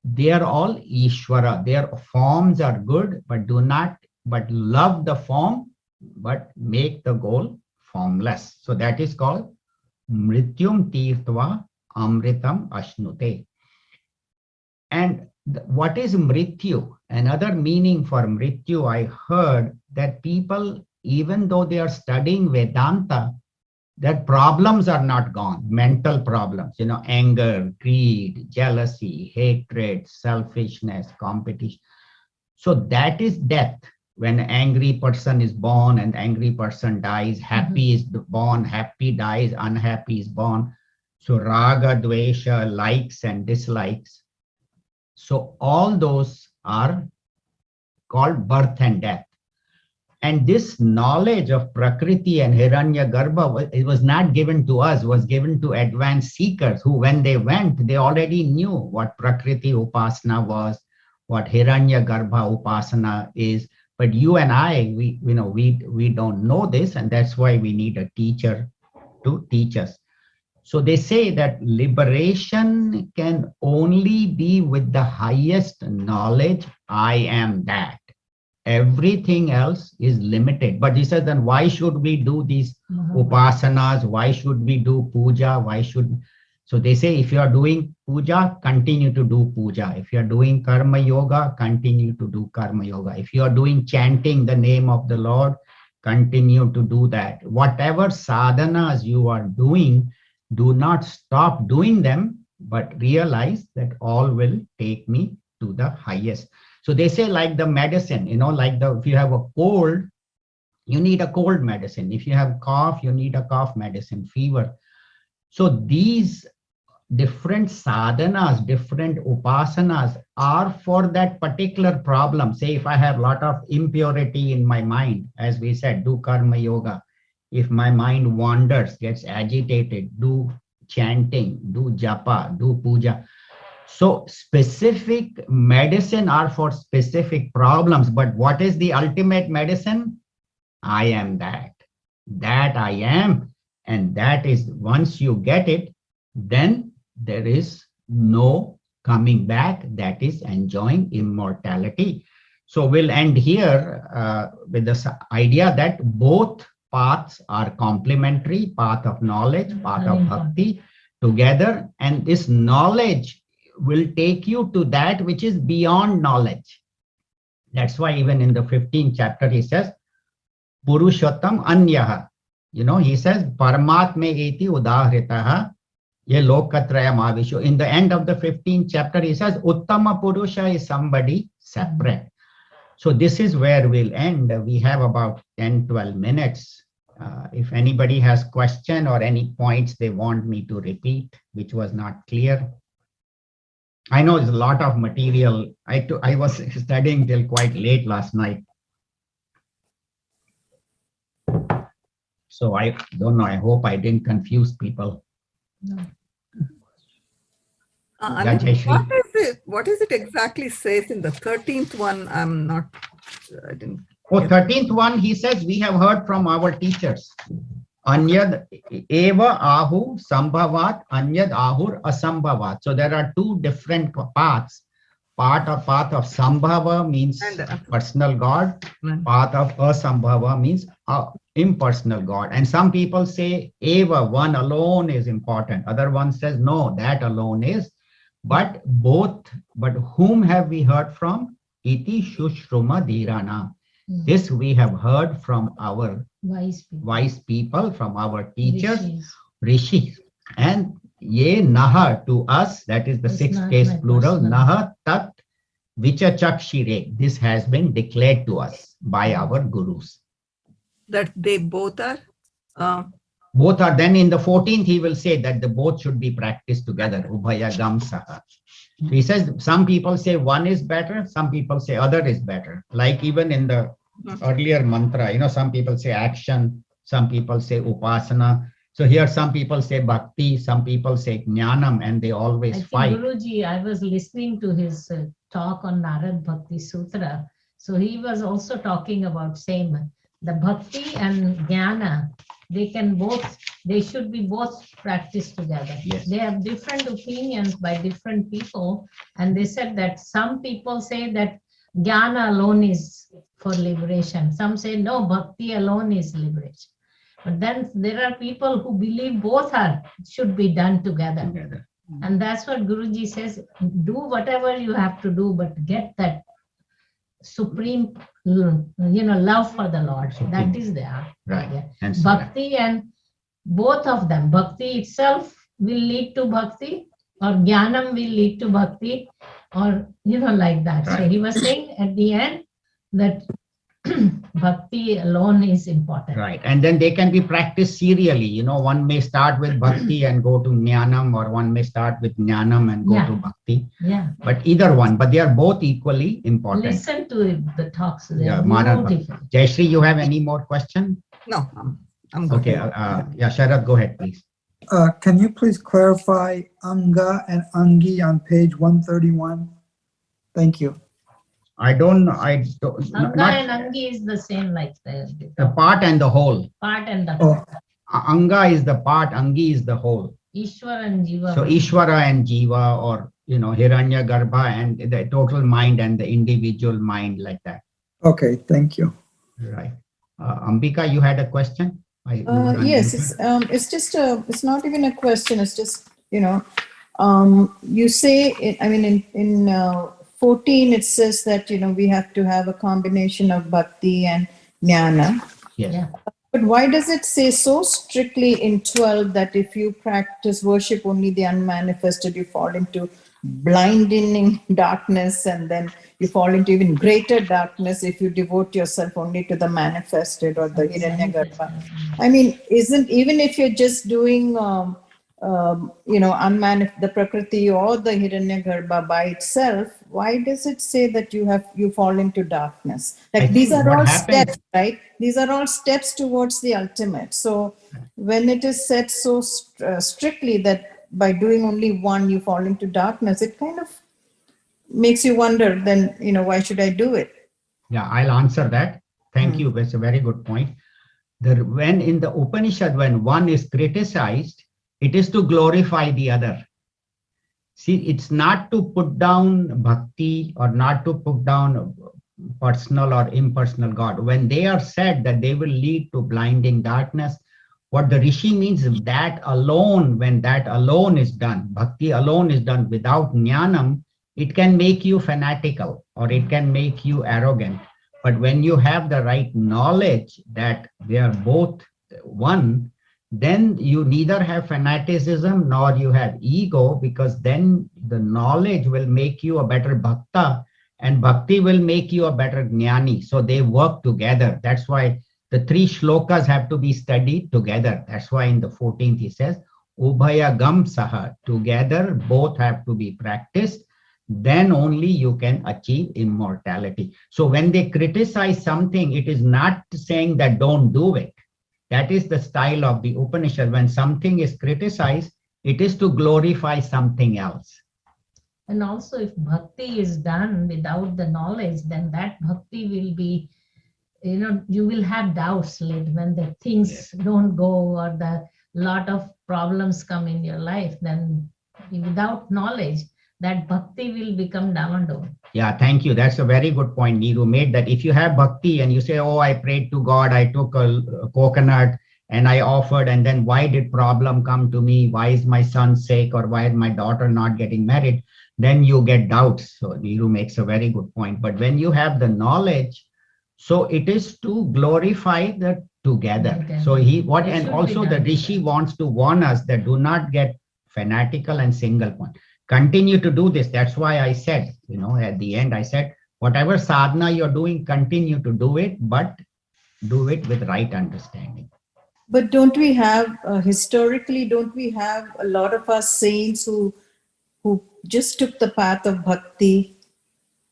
they are all Ishvara. Their forms are good, but love the form, but make the goal formless. So that is called Mrityum Tirtva Amritam Ashnute. And what is Mrityu? Another meaning for Mrityu, I heard that people, even though they are studying Vedanta, their problems are not gone, mental problems, anger, greed, jealousy, hatred, selfishness, competition. So that is death. When an angry person is born and angry person dies, happy is born, happy dies, unhappy is born. So raga, dvesha, likes and dislikes. So all those are called birth and death. And this knowledge of Prakriti and Hiranyagarbha, it was not given to us, was given to advanced seekers who, when they went, they already knew what Prakriti Upasana was, what Hiranyagarbha Upasana is. But you and I, we don't know this, and that's why we need a teacher to teach us. So they say that liberation can only be with the highest knowledge, I am that. Everything else is limited. But he says, then why should we do these upasanas? Why should we do puja? Why should, so they say, if you are doing puja, continue to do puja. If you are doing karma yoga, continue to do karma yoga. If you are doing chanting the name of the Lord, continue to do that. Whatever sadhanas you are doing, do not stop doing them, but realize that all will take me to the highest. So they say, like the medicine, like if you have a cold, you need a cold medicine. If you have cough, you need a cough medicine, fever. So these different sadhanas, different upasanas are for that particular problem. Say if I have a lot of impurity in my mind, as we said, do karma yoga. If my mind wanders, gets agitated, do chanting, do japa, do puja. So specific medicine are for specific problems. But what is the ultimate medicine? I am that. That I am. And that is, once you get it, then there is no coming back. That is enjoying immortality. So we'll end here with this idea that both paths are complementary, path of knowledge, path of bhakti together. And this knowledge will take you to that which is beyond knowledge. That's why even in the 15th chapter, he says, Purushottam Anyaha. He says, Paramatme eti udahritaha. Ye lokatrayam avisho. In the end of the 15th chapter, he says, Uttama Purusha is somebody separate. So this is where we'll end. We have about 10-12 minutes. If anybody has question or any points they want me to repeat, which was not clear. I know there's a lot of material. I was studying till quite late last night. So I don't know. I hope I didn't confuse people. No. Yeah, Jayashree. What is it exactly says in the 13th one? I didn't. Oh, 13th one, he says, we have heard from our teachers. Anyad eva ahu sambhavat, anyad ahur asambhavat. So there are two different paths. Path of sambhava means personal God. Path of asambhava means impersonal God. And some people say eva, one alone is important. Other one says no, that alone is. But whom have we heard from? Iti shushruma dhirana. This we have heard from our wise people, from our teachers, rishis. And ye naha to us, that is the sixth case plural, naha tat vichachakshire. This has been declared to us by our gurus. That they both are? Both are. Then in the 14th, he will say that the both should be practiced together. Ubhaya gam saha. So he says some people say one is better, some people say other is better. Like even in the earlier mantra, some people say action, some people say upasana. So here some people say bhakti, some people say jnanam, and they always fight. Guruji, I was listening to his talk on Narad Bhakti Sutra. So he was also talking about same, the bhakti and jnana. They should be both practiced together. Yes. They have different opinions by different people. And they said that some people say that jnana alone is for liberation. Some say no, bhakti alone is liberation. But then there are people who believe both should be done together. And that's what Guruji says, do whatever you have to do, but get that supreme, love for the Lord. Supreme. That is there. Right. And so Bhakti and both of them. Bhakti itself will lead to bhakti, or jnanam will lead to bhakti, or like that. Right. So he was saying at the end that bhakti alone is important. right. And then they can be practiced serially. One may start with bhakti and go to jnanam, or one may start with jnanam and go to bhakti. Yeah. But either one, but they are both equally important. Listen to the talks. They Yeah, are beautiful. Jayashree, you have any more question? No, I'm good. Okay. Yeah, Sharad, go ahead, please. Can you please clarify Anga and Angi on page 131? Thank you. I don't. Anga Not and Angi is the same, like the part and the whole. part and the whole. Anga is the part, Angi is the whole. Ishwara and Jiva. So Ishvara and Jiva, or Hiranya Garbha, and the total mind and the individual mind, like that. Okay, thank you. Right. Ambika, you had a question? You were Yes, unmuted. it's just it's not even a question. It's just, you say, I mean, in 14, it says that, we have to have a combination of bhakti and jnana. Yes. Yeah. But why does it say so strictly in 12 that if you practice worship only the unmanifested, you fall into blinding darkness, and then you fall into even greater darkness if you devote yourself only to the manifested or the Hiranyagarbha? I mean, isn't, even if you're just doing, the Prakriti or the Hiranyagarbha by itself, why does it say that you fall into darkness? I Like, these think are what all happens- steps, right? These are all steps towards the ultimate. So when it is said so strictly that by doing only one, you fall into darkness, it kind of makes you wonder, then, why should I do it? Yeah, I'll answer that. Thank you. That's a very good point. When in the Upanishad, when one is criticized, it is to glorify the other. See, it's not to put down bhakti or not to put down personal or impersonal God. When they are said that they will lead to blinding darkness, what the Rishi means is that alone, when that alone is done, bhakti alone is done without jnanam, it can make you fanatical or it can make you arrogant. But when you have the right knowledge that they are both one, then you neither have fanaticism nor you have ego, because then the knowledge will make you a better bhakta and bhakti will make you a better jnani. So they work together. That's why the three shlokas have to be studied together. That's why in the 14th he says, Ubhaya Gam Saha, together both have to be practiced. Then only you can achieve immortality. So when they criticize something, it is not saying that don't do it. That is the style of the Upanishad. When something is criticized, it is to glorify something else. And also, if bhakti is done without the knowledge, then that bhakti will be, you will have doubts later when the things don't go or the lot of problems come in your life. Then without knowledge, that bhakti will become down and down. Yeah, thank you. That's a very good point Neeru made, that if you have bhakti and you say, oh, I prayed to God, I took a coconut and I offered, and then why did problem come to me? Why is my son sick or why is my daughter not getting married? Then you get doubts. So Neeru makes a very good point. But when you have the knowledge, so it is to glorify the together. So and also the Rishi wants to warn us that do not get fanatical and single point. Continue to do this. That's why I said, at the end, I said, whatever sadhana you're doing, continue to do it, but do it with right understanding. But don't we have, historically, don't we have a lot of our saints who just took the path of bhakti?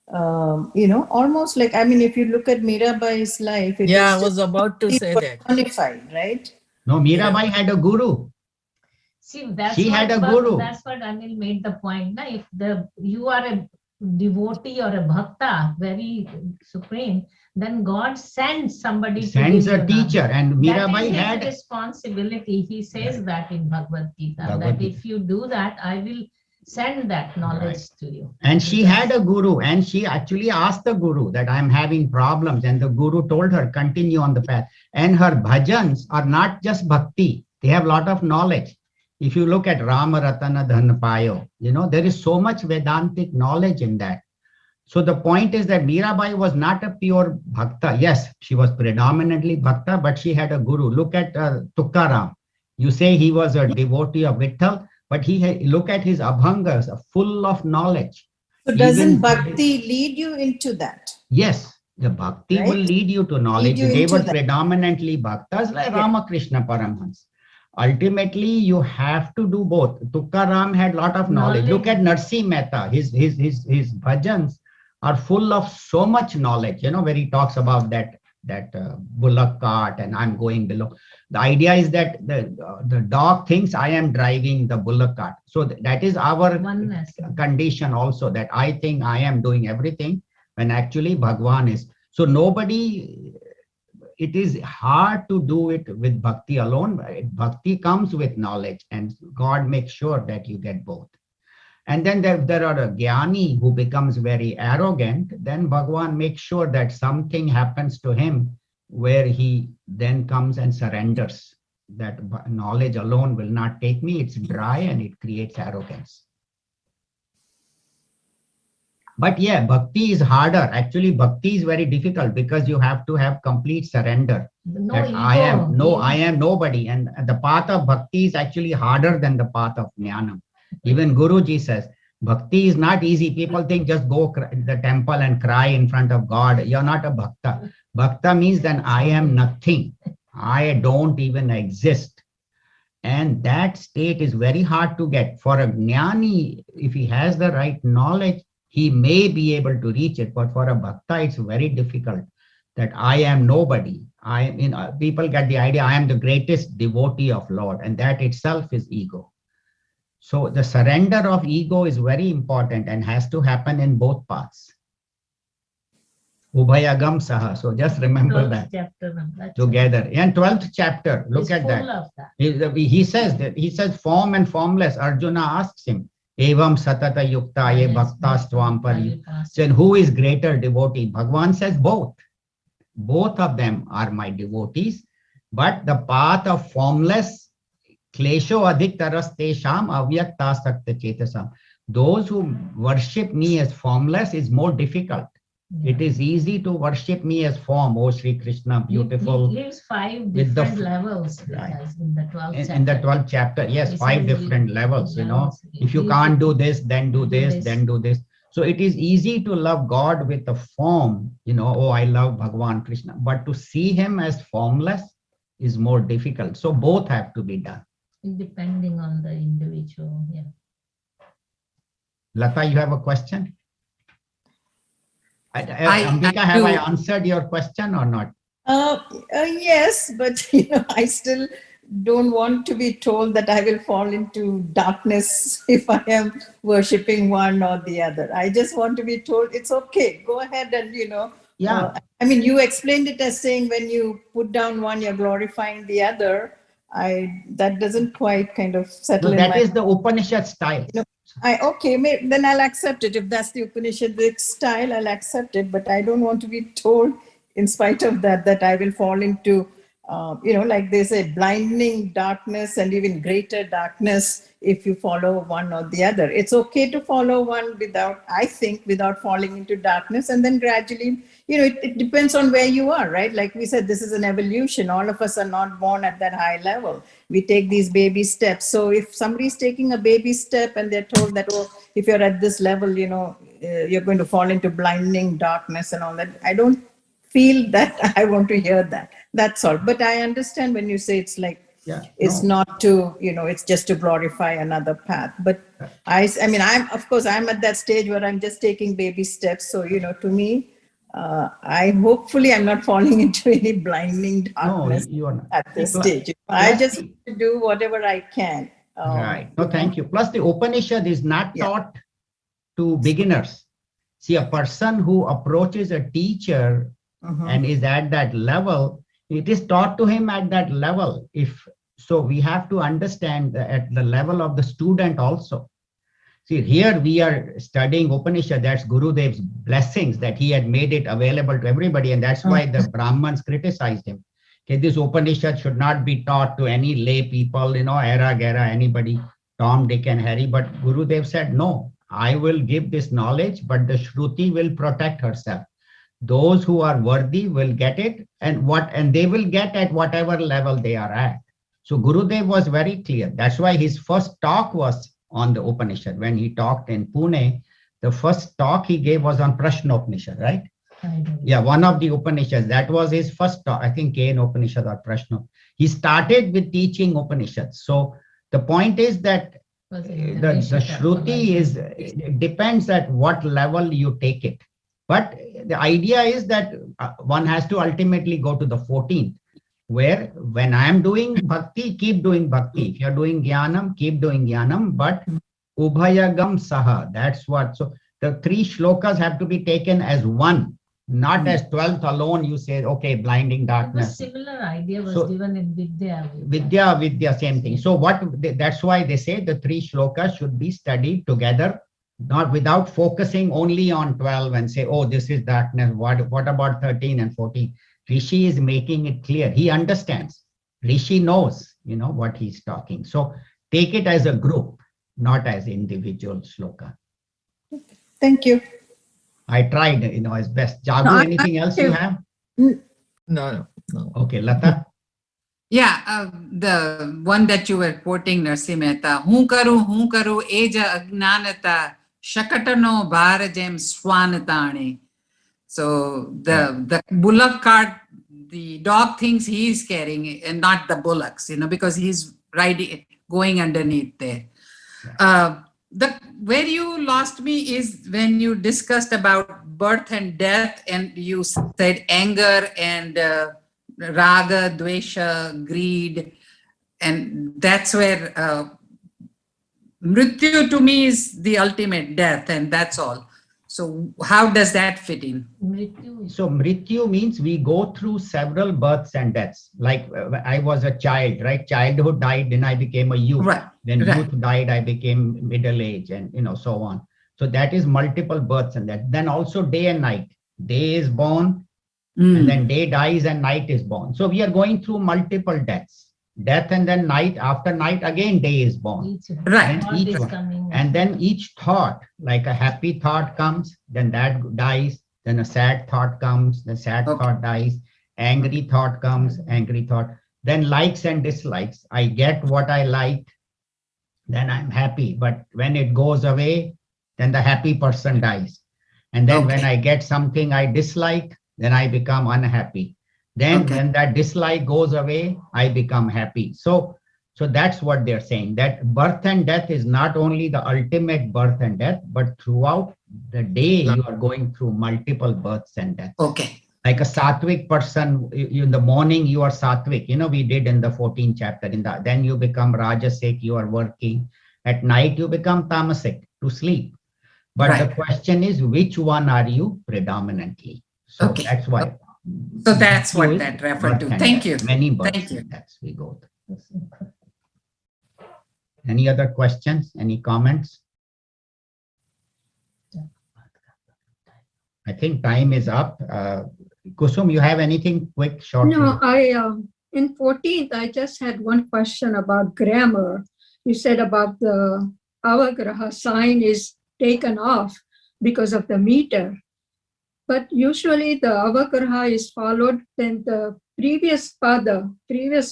Almost like, I mean, if you look at Mirabai's life, it Yeah, I is was about to say that. personified, right? No, Mirabai had a guru. See, that's She had a guru. That's what Anil made the point. Na? If you are a devotee or a bhakta, very supreme, then God sends somebody Sends to give a you teacher, knowledge. and That Mirabai is his had responsibility. He says that in Bhagavad Gita, Bhagavad that Gita. if you do that, I will send that knowledge to you. And she had a guru, and she actually asked the guru that I'm having problems, and the guru told her continue on the path. And her bhajans are not just bhakti, they have a lot of knowledge. If you look at Rama Ratana Dhanpayo, there is so much Vedantic knowledge in that. So the point is that Mirabai was not a pure bhakta. Yes, she was predominantly bhakta, but she had a guru. Look at Tukaram. You say he was a devotee of Vitthal, but look at his abhangas, full of knowledge. So doesn't bhakti lead you into that? Yes, the bhakti Right? will lead you to knowledge. you They into were that. predominantly bhaktas like Ramakrishna Paramhans. Ultimately, you have to do both. Tukaram had a lot of knowledge. Look at Narsi Mehta. His bhajans are full of so much knowledge, where he talks about that bullock cart and I'm going below. The idea is that the dog thinks I am driving the bullock cart. So that is our Oneness. condition also, that I think I am doing everything when actually Bhagwan is. So it is hard to do it with bhakti alone. Bhakti comes with knowledge and God makes sure that you get both. And then there are a jnani who becomes very arrogant, then Bhagavan makes sure that something happens to him where he then comes and surrenders. That knowledge alone will not take me, it's dry and it creates arrogance. But yeah, bhakti is harder. Actually, bhakti is very difficult because you have to have complete surrender. No That ego. I am nobody. And the path of bhakti is actually harder than the path of jnanam. Even Guruji says, bhakti is not easy. People think just go to the temple and cry in front of God. You're not a bhakta. Bhakta means then I am nothing. I don't even exist. And that state is very hard to get. For a jnani, if he has the right knowledge, he may be able to reach it. But for a bhakta, it's very difficult that I am nobody. People get the idea I am the greatest devotee of Lord, and that itself is ego. So the surrender of ego is very important and has to happen in both paths. Ubhayagam saha. So just remember 12th that chapter of that together. And 12th chapter, look is at full that. of that. He says form and formless. Arjuna asks him, Evam satata yukta ye bhaktastvam pari. Then who is greater devotee? Bhagavan says both. Both of them are my devotees. But the path of formless, klesho adhik taras tesham avyakta sakta chetasam. Those who worship me as formless is more difficult. It is easy to worship me as form, oh Sri Krishna, beautiful. He gives 5 with the different levels right. in the 12th chapter. In the 12th chapter, yes, He 5 says different you- levels, you know. levels. If you You can't should do this, then do do this, this. then do this. So it is easy to love God with the form, you know, oh, I love Bhagavan Krishna. But to see him as formless is more difficult. So both have to be done. Depending on the individual, yeah. Lata, you have a question? Ambika, have I answered your question or not? Yes, but I still don't want to be told that I will fall into darkness if I am worshipping one or the other. I just want to be told it's okay. Go ahead and Yeah. you explained it as saying when you put down one, you're glorifying the other. That doesn't quite kind of settle No, in that my. is the Upanishad style. Then I'll accept it. If that's the Upanishadic style, I'll accept it. But I don't want to be told, in spite of that I will fall into, like they say, blinding darkness and even greater darkness if you follow one or the other. It's okay to follow one without falling into darkness. And then gradually, it depends on where you are, right? Like we said, this is an evolution. All of us are not born at that high level. We take these baby steps. So if somebody's taking a baby step and they're told that, oh, if you're at this level, you're going to fall into blinding darkness and all that, I don't feel that I want to hear that. That's all. But I understand when you say it's like, it's not to, it's just to glorify another path. But I'm at that stage where I'm just taking baby steps. So, to me, I'm not falling into any blinding darkness you are not. at this stage. I just want to do whatever I can. Right. No, thank you. Plus, the Upanishad is not taught to beginners. See, a person who approaches a teacher and is at that level, it is taught to him at that level. So we have to understand that at the level of the student also. See, here we are studying Upanishad. That's Gurudev's blessings that he had made it available to everybody. And that's why the Brahmins criticized him. Okay, this Upanishad should not be taught to any lay people, era, gera, anybody, Tom, Dick, and Harry. But Gurudev said, no, I will give this knowledge, but the Shruti will protect herself. Those who are worthy will get it, and they will get at whatever level they are at. So Gurudev was very clear. That's why his first talk was on the Upanishad. When he talked in Pune, the first talk he gave was on Prashnopanishad, right? Yeah, one of the Upanishads. That was his first talk. I think Kain Upanishad or Prashno. He started with teaching Upanishads. So the point is that the Shruti it depends at what level you take it. But the idea is that one has to ultimately go to the 14th, where when I am doing bhakti, keep doing bhakti. If you're doing jnanam, keep doing jnanam, but ubhayagam saha, that's what. So the 3 shlokas have to be taken as one. Not as 12th alone, you say, okay, blinding A darkness. similar idea was So- given in Vidya. Vidya, same thing. So that's why they say the 3 shlokas should be studied together, not without focusing only on 12 and say, oh, this is darkness. What about 13 and 14? Rishi is making it clear. He understands. Rishi knows, what he's talking. So take it as a group, not as individual shloka. Thank you. I tried, as best. Jagu, No, anything else you have? No. Okay, Lata. Yeah, the one that you were quoting, Narsi Mehta, હું કરું એ જ અજ્ઞાનતા શકટનો ભાર જેમ સ્વાનતાણે. So the bullock cart, the dog thinks he is carrying it and not the bullocks, because he's riding, going underneath there. Where you lost me is when you discussed about birth and death, and you said anger and raga, dvesha, greed, and that's where mrityu to me is the ultimate death, and that's all. So how does that fit in? So mrityu means we go through several births and deaths. Like I was a child, right? Childhood died, then I became a youth. Right. Then right. youth died, I became middle age, and so on. So that is multiple births and that. Then also day and night. Day is born, and then day dies and night is born. So we are going through multiple deaths. Death and then night, after night again day is born. Right. And each one. And then each thought, like a happy thought comes, then that dies, then a sad thought comes, the sad thought dies, angry thought comes, angry thought, then likes and dislikes. I get what I like, then I'm happy. But when it goes away, then the happy person dies. And then when I get something I dislike, then I become unhappy. Then when that dislike goes away, I become happy. So that's what they're saying, that birth and death is not only the ultimate birth and death, but throughout the day, you are going through multiple births and deaths. Okay. Like a sattvic person, in the morning, you are sattvic. We did in the 14th chapter. Then you become rajasic, you are working. At night, you become tamasic, to sleep. But the question is, which one are you predominantly? So that's why. So that's what that referred to. Thank you. Many births. Thank you. That's we go through. Any other questions? Any comments? I think time is up. Kusum, you have anything quick, short? No, in 14th, I just had one question about grammar. You said about the avagraha sign is taken off because of the meter. But usually the avagraha is followed, then the previous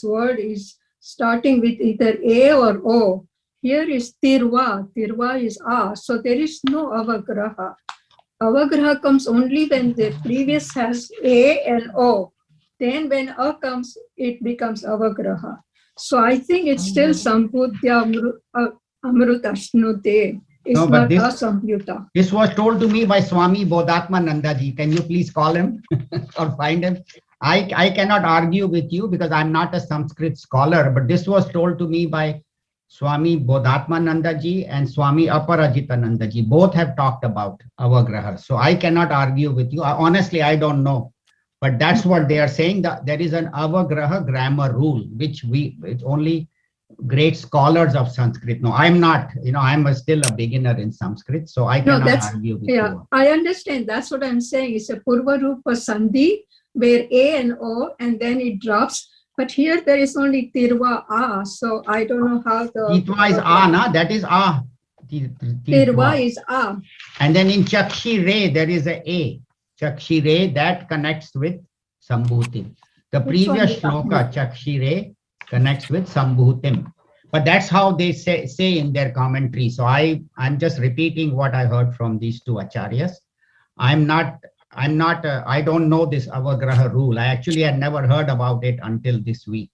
word is starting with either A or O. Here is tirva is A, so there is no avagraha. Avagraha comes only when the previous has A and O. Then when A comes, it becomes avagraha. So I think it's still sambhutya amrutashnute. It's not asamyuta. This was told to me by Swami Bodhatmananda ji. Can you please call him or find him? I cannot argue with you because I'm not a Sanskrit scholar, but this was told to me by Swami Bodhatmananda ji and Swami Aparajitananda ji. Both have talked about avagraha. So I cannot argue with you. Honestly, I don't know. But that's what they are saying, that there is an avagraha grammar rule, which it's only great scholars of Sanskrit. No, I'm not, I'm still a beginner in Sanskrit, so I cannot argue with you. I understand. That's what I'm saying. It's a purva rupa sandhi where A and O, and then it drops. But here there is only tirva A, so I don't know how the... Tirva is A, na? That is A. Tirva is A. And then in Chakshi Re, there is a A. Chakshi Re, that connects with Sambhutim. The previous shloka, Chakshi Re, connects with Sambhutim. But that's how they say in their commentary. So I'm just repeating what I heard from these two acharyas. I don't know this avagraha rule. I actually had never heard about it until this week.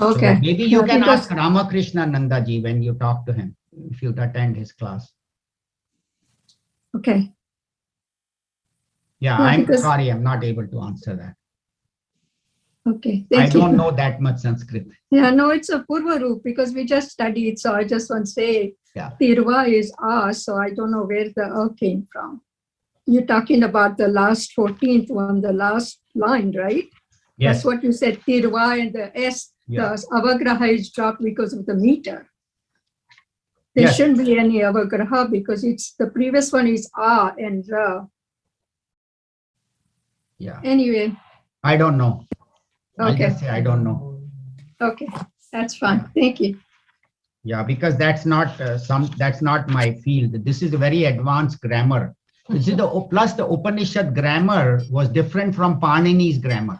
Okay. So maybe you can ask Ramakrishna Nandaji when you talk to him, if you'd attend his class. Okay. Yeah, I'm sorry, I'm not able to answer that. Okay, I don't know that much Sanskrit. Yeah, no, it's a purva roop because we just studied. So I just want to say, tirva is A, so I don't know where the A came from. you're talking about the last 14th one, the last line, right? Yes. That's what you said, tirva and the S, Yeah. the avagraha is dropped because of the meter. There Yes. shouldn't be any avagraha because it's, the previous one is a and ra. Yeah. Anyway, I don't know. I'll okay, just say I don't know. okay, that's fine. Thank you. Yeah, because that's not that's not my field. This is a very advanced grammar. This is the plus the Upanishad grammar was different from Panini's grammar.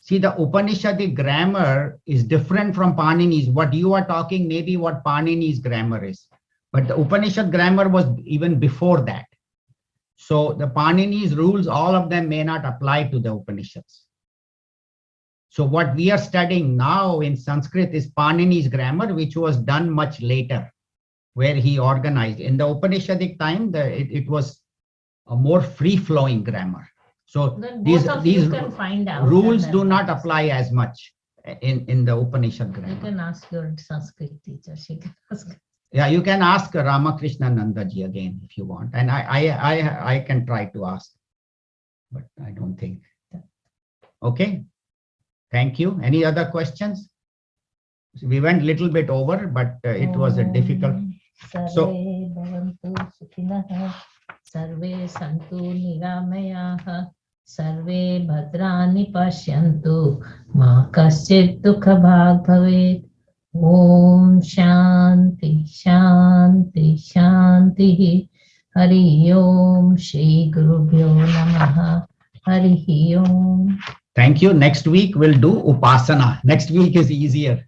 See, the Upanishadic grammar is different from Panini's. What you are talking may be what Panini's grammar is, but the Upanishad grammar was even before that. So the Panini's rules, all of them may not apply to the Upanishads. So what we are studying now in Sanskrit is Panini's grammar, which was done much later, where he organized. In the Upanishadic time, it was a more free-flowing grammar. So Then these both of you can find out. rules and do then not apply as much in the Upanishad You grammar. can ask your Sanskrit teacher. She can ask. Yeah, you can ask Ramakrishna Nandaji again if you want, and I can try to ask, but I don't think. Okay. Thank you. Any other questions? We went a little bit over, but it was a difficult. So- Sarve bhavantu sukhinah, sarve santu niramayah, sarve bhadrani pashyantu, ma kaschit dukha bhag bhavet. Om Shanti Shanti Shanti. Hari Om Shri Gurubhyo Namaha. Hari Om. Thank you. Next week we'll do Upasana. Next week is easier.